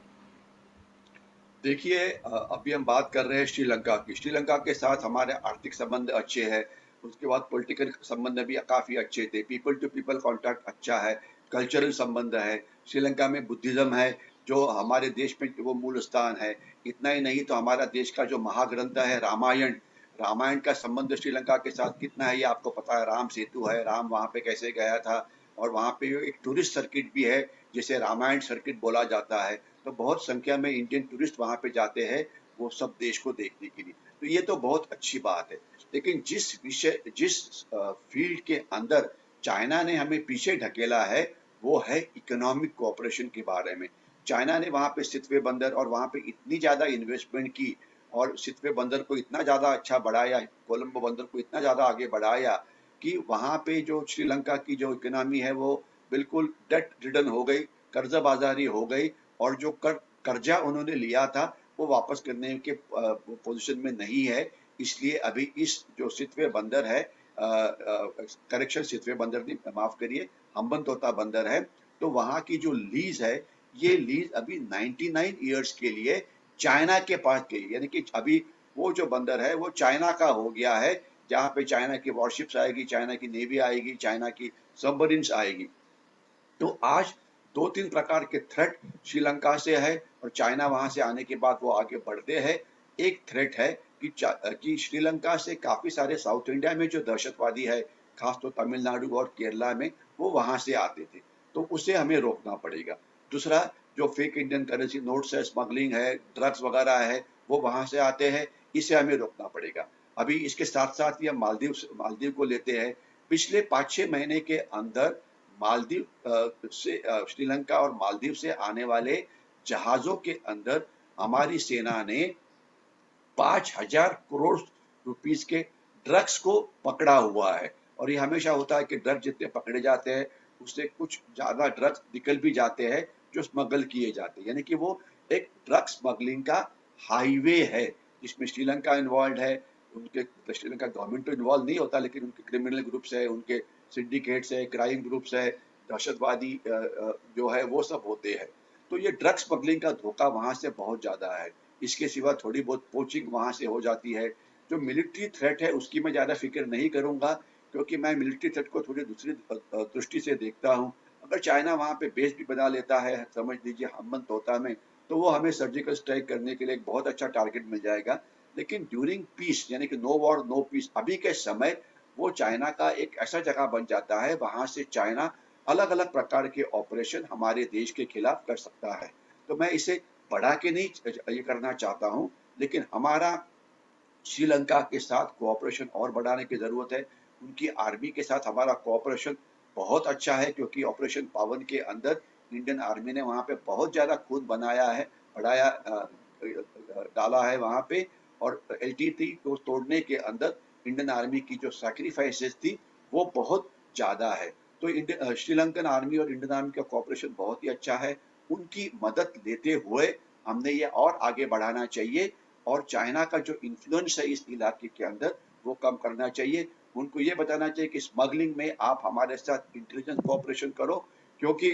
S2: देखिए, अभी हम बात कर रहे हैं श्रीलंका की। श्रीलंका के साथ हमारे आर्थिक संबंध अच्छे हैं, उसके बाद पॉलिटिकल संबंध भी काफ़ी अच्छे थे, पीपल टू पीपल कॉन्टैक्ट अच्छा है, कल्चरल संबंध है। श्रीलंका में बुद्धिज़्म है, जो हमारे देश में वो मूल स्थान है। इतना ही नहीं तो हमारा देश का जो महाग्रंथ है रामायण, रामायण का संबंध श्रीलंका के साथ कितना है ये आपको पता है। राम सेतु है, राम वहाँ पे कैसे गया था, और वहाँ पे एक टूरिस्ट सर्किट भी है जिसे रामायण सर्किट बोला जाता है। तो बहुत संख्या में इंडियन टूरिस्ट वहाँ पे जाते हैं वो सब देश को देखने के लिए। तो ये तो बहुत अच्छी बात है। लेकिन जिस फील्ड के अंदर चाइना ने हमें पीछे ढकेला है वो है इकोनॉमिक कोऑपरेशन के बारे में। चाइना ने वहाँ पे सितवे बंदर और वहाँ पे इतनी ज़्यादा इन्वेस्टमेंट की और सितवे बंदर को इतना ज़्यादा अच्छा बढ़ाया, कोलंबो बंदर को इतना ज़्यादा आगे बढ़ाया कि वहाँ पे जो श्रीलंका की जो इकोनॉमी है वो बिल्कुल डेट रिडन हो गई, कर्जा बाजारी हो गई, और जो कर्जा उन्होंने लिया था वो वापस करने के पोजीशन में नहीं है। इसलिए अभी इस जो सितवे बंदर है, करेक्शन, सितवे बंदर नहीं, माफ करिए, हम्बनतोता बंदर है, तो वहाँ की जो लीज है ये लीज अभी 99 ईयर्स के लिए चाइना के पास गई। यानी कि अभी वो जो बंदर है वो चाइना का हो गया है, जहाँ पे चाइना की वॉरशिप्स आएगी, चाइना की नेवी आएगी, चाइना की सबमरीन्स आएगी। तो आज दो तीन प्रकार के थ्रेट श्रीलंका से है, और चाइना वहां से आने के बाद वो आगे बढ़ते हैं। एक थ्रेट है कि श्रीलंका से काफी सारे साउथ इंडिया में जो दहशतवादी है, खास तो तमिलनाडु और केरला में, वो वहां से आते थे, तो उसे हमें रोकना पड़ेगा। दूसरा, जो फेक इंडियन करेंसी नोट्स है, स्मगलिंग है, ड्रग्स वगैरह है, वो वहां से आते हैं, इसे हमें रोकना पड़ेगा। अभी इसके साथ साथ ही हम मालदीव को लेते हैं। पिछले 5-6 महीने के अंदर मालदीव से श्रीलंका और मालदीव से आने वाले जहाजों के अंदर हमारी सेना ने 5,000 करोड़ रुपीस के ड्रग्स को पकड़ा हुआ है। और ये हमेशा होता है कि ड्रग्स जितने पकड़े जाते हैं उससे कुछ ज्यादा ड्रग्स निकल भी जाते हैं जो स्मगल किए जाते हैं। यानी कि वो एक ड्रग्स स्मगलिंग का हाईवे है जिसमें श्रीलंका इन्वॉल्व है। उनके श्रीलंका गवर्नमेंट तो इन्वॉल्व नहीं होता, लेकिन उनके क्रिमिनल ग्रुप्स है, उनके सिंडिकेट्स है, क्राइम ग्रुप्स है, दहशतवादी जो है वो सब होते हैं। तो ये ड्रग्स स्मगलिंग का धोखा वहां से बहुत ज्यादा है। इसके सिवा थोड़ी बहुत पोचिंग वहां से हो जाती है। जो मिलिट्री थ्रेट है उसकी मैं ज्यादा फिक्र नहीं करूंगा, क्योंकि मैं मिलिट्री थ्रेट को थोड़ी दूसरी दृष्टि से देखता हूँ। अगर चाइना वहां पे बेस भी बना लेता है, समझ लीजिए हम्बन तोता में, तो वो हमें सर्जिकल स्ट्राइक करने के लिए एक बहुत अच्छा टारगेट मिल जाएगा। लेकिन ड्यूरिंग पीस, यानी कि नो वॉर नो पीस, अभी के समय वो चाइना का एक ऐसा जगह बन जाता है, वहां से चाइना अलग अलग प्रकार के ऑपरेशन हमारे देश के खिलाफ कर सकता है। तो मैं इसे बढ़ा के नहीं ये करना चाहता हूँ, लेकिन हमारा श्रीलंका के साथ कोऑपरेशन और बढ़ाने की जरूरत है। उनकी आर्मी के साथ हमारा कोऑपरेशन बहुत अच्छा है, क्योंकि ऑपरेशन पावन के अंदर इंडियन आर्मी ने वहाँ पे बहुत ज्यादा खून बनाया है, बढ़ाया, डाला है वहाँ पे। और LTT को तोड़ने के अंदर इंडियन आर्मी की जो सैक्रिफाइसेस थी वो बहुत ज्यादा है। तो श्रीलंकन आर्मी और इंडियन आर्मी का कोऑपरेशन बहुत ही अच्छा है। उनकी मदद लेते हुए हमने ये और आगे बढ़ाना चाहिए, और चाइना का जो इन्फ्लुएंस है इस इलाके के अंदर वो कम करना चाहिए। उनको ये बताना चाहिए कि स्मगलिंग में आप हमारे साथ इंटेलिजेंस कोऑपरेशन करो, क्योंकि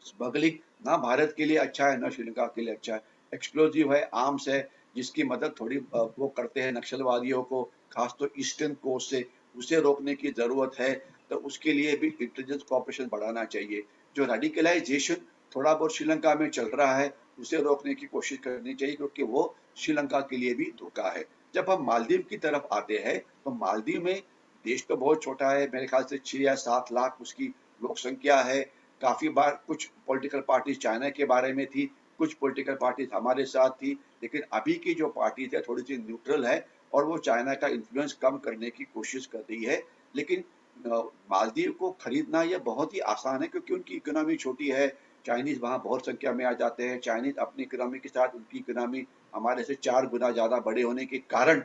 S2: स्मगलिंग ना भारत के लिए अच्छा है ना श्रीलंका के लिए अच्छा है। एक्सप्लोजिव है, आर्म्स है, जिसकी मदद थोड़ी वो करते हैं नक्सलवादियों को, खास तो ईस्टर्न कोस्ट से, उसे रोकने की जरूरत है। तो उसके लिए भी इंटेलिजेंस कोऑपरेशन बढ़ाना चाहिए। जो रेडिकलाइजेशन थोड़ा बहुत श्रीलंका में चल रहा है उसे रोकने की कोशिश करनी चाहिए, क्योंकि वो श्रीलंका के लिए भी धोखा है। जब हम मालदीव की तरफ आते हैं तो मालदीव में देश तो बहुत छोटा है, मेरे ख्याल से 6 या 7 लाख उसकी लोक संख्या है। काफी बार कुछ पॉलिटिकल पार्टी चाइना के बारे में थी, कुछ पॉलिटिकल पार्टी हमारे साथ थी, लेकिन अभी की जो पार्टी है थोड़ी सी न्यूट्रल है और वो चाइना का इन्फ्लुएंस कम करने की कोशिश कर रही है। लेकिन मालदीव को खरीदना यह बहुत ही आसान है, क्योंकि उनकी इकोनॉमी छोटी है। चाइनीज वहाँ बहुत संख्या में आ जाते हैं। चाइनीज अपनी इकोनॉमी के साथ उनकी इकोनॉमी हमारे से 4 गुना ज्यादा बड़े होने के कारण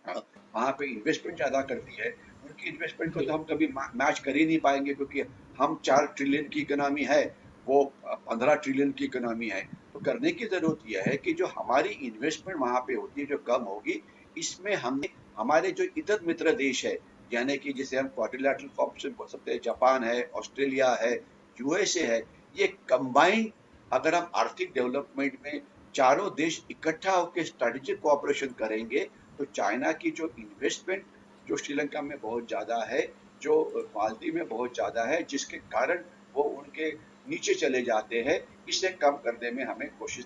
S2: वहाँ पे इन्वेस्टमेंट ज़्यादा करती है, उनकी इन्वेस्टमेंट को
S1: जी,
S2: तो हम कभी मैच कर ही नहीं पाएंगे, क्योंकि हम 4 ट्रिलियन की इकोनॉमी है, वो 15 ट्रिलियन की इकोनॉमी है। तो करने की जरूरत यह है कि जो हमारी इन्वेस्टमेंट वहाँ पे होती है जो कम होगी, इसमें हमने हमारे जो इतर मित्र देश है, यानी कि जिसे हम क्वाड्रिलैटरल कोऑपरेशन बोल सकते हैं, जापान है, ऑस्ट्रेलिया है, यूएसए है, ये कंबाइंड अगर हम आर्थिक डेवलपमेंट में चारों देश इकट्ठा होकर स्ट्रेटेजिक कोऑपरेशन करेंगे, तो चाइना की जो इन्वेस्टमेंट जो श्रीलंका में बहुत ज़्यादा है, जो मालदीव में बहुत ज़्यादा है, जिसके कारण वो उनके नीचे चले जाते हैं, इसे कम करने में हमें कोशिश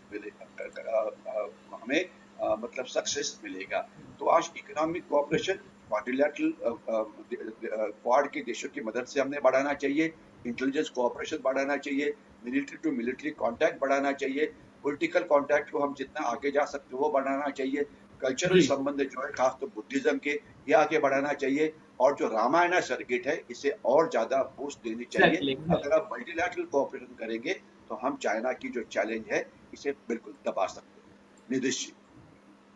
S2: हमें मतलब सक्सेस मिलेगा। तो आज इकोनॉमिक कोऑपरेशन क्वाड्रिलैटरल क्वाड के देशों की मदद से हमने बढ़ाना चाहिए, इंटेलिजेंस कोऑपरेशन बढ़ाना चाहिए, मिलिट्री टू मिलिट्री कॉन्टैक्ट बढ़ाना चाहिए, पॉलिटिकल कॉन्टैक्ट को हम जितना आगे जा सकते हो वो बढ़ाना चाहिए, कल्चरल
S1: जी,
S2: संबंध जो है खास तो बुद्धिज्म के, ये आगे बढ़ाना चाहिए, और जो रामायण सर्किट है इसे और ज्यादा बूस्ट देनी चाहिए।
S1: एग्जैक्टली,
S2: अगर आप मल्टीलैटरल कोऑपरेशन करेंगे तो हम चाइना की जो चैलेंज है इसे बिल्कुल दबा सकते हैं। निधिश जी।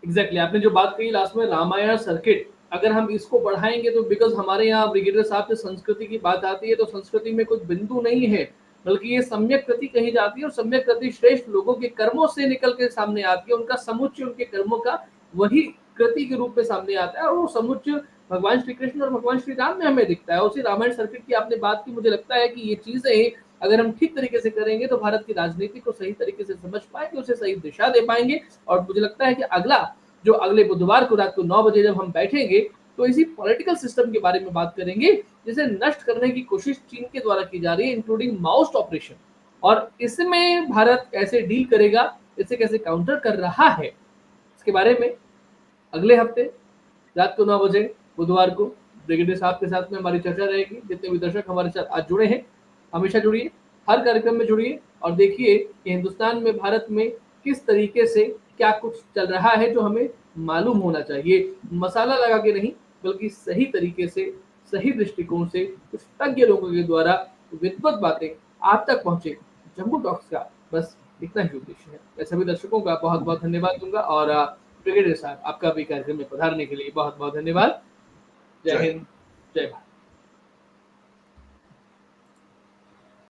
S1: एग्जैक्टली आपने जो बात कही लास्ट में रामायण सर्किट, अगर हम इसको बढ़ाएंगे तो बिकॉज हमारे यहाँ ब्रिगेडियर साहब से संस्कृति की बात आती है, तो संस्कृति में कुछ बिंदु नहीं है, बल्कि ये सम्यक कृति कही जाती है, और सम्यक कृति श्रेष्ठ लोगों के कर्मों से निकल के सामने आती है, उनका समुच्चय उनके कर्मों का वही कृति के रूप में सामने आता है, और वो समुच्चय भगवान श्री कृष्ण और भगवान श्री राम में हमें दिखता है। उसी रामायण सर्किट की आपने बात की, मुझे लगता है कि ये चीजें अगर हम ठीक तरीके से करेंगे तो भारत की राजनीति को सही तरीके से समझ पाएंगे, उसे सही दिशा दे पाएंगे। और मुझे लगता है कि अगले बुधवार को रात को 9 बजे जब हम बैठेंगे, तो इसी पॉलिटिकल सिस्टम के बारे में बात करेंगे, जिसे नष्ट करने की कोशिश चीन के द्वारा की जा रही है, इंक्लूडिंग माओस्ट ऑपरेशन, और इसमें भारत कैसे डील करेगा, इसे कैसे काउंटर कर रहा है, इसके बारे में अगले हफ्ते रात को 9 बजे बुधवार को ब्रिगेडियर साहब के साथ में हमारी चर्चा रहेगी। जितने भी दर्शक हमारे साथ आज जुड़े हैं, हमेशा जुड़िए, हर कार्यक्रम में जुड़िए, और देखिए कि हिंदुस्तान में, भारत में किस तरीके से क्या कुछ चल रहा है जो हमें मालूम होना चाहिए। मसाला लगा के नहीं, बल्कि सही तरीके से, सही दृष्टिकोण से, कुछ तज्ञ लोगों के द्वारा विद्वत बातें आप तक पहुंचे। जम्बू टॉक्स का बस इतना ही उद्देश्य है। मैं सभी दर्शकों का बहुत बहुत धन्यवाद दूंगा, और ब्रिगेडियर साहब आपका भी कार्यक्रम में पधारने के लिए बहुत बहुत धन्यवाद। जय
S2: जय हिंद।
S1: हिंद, जय भारत।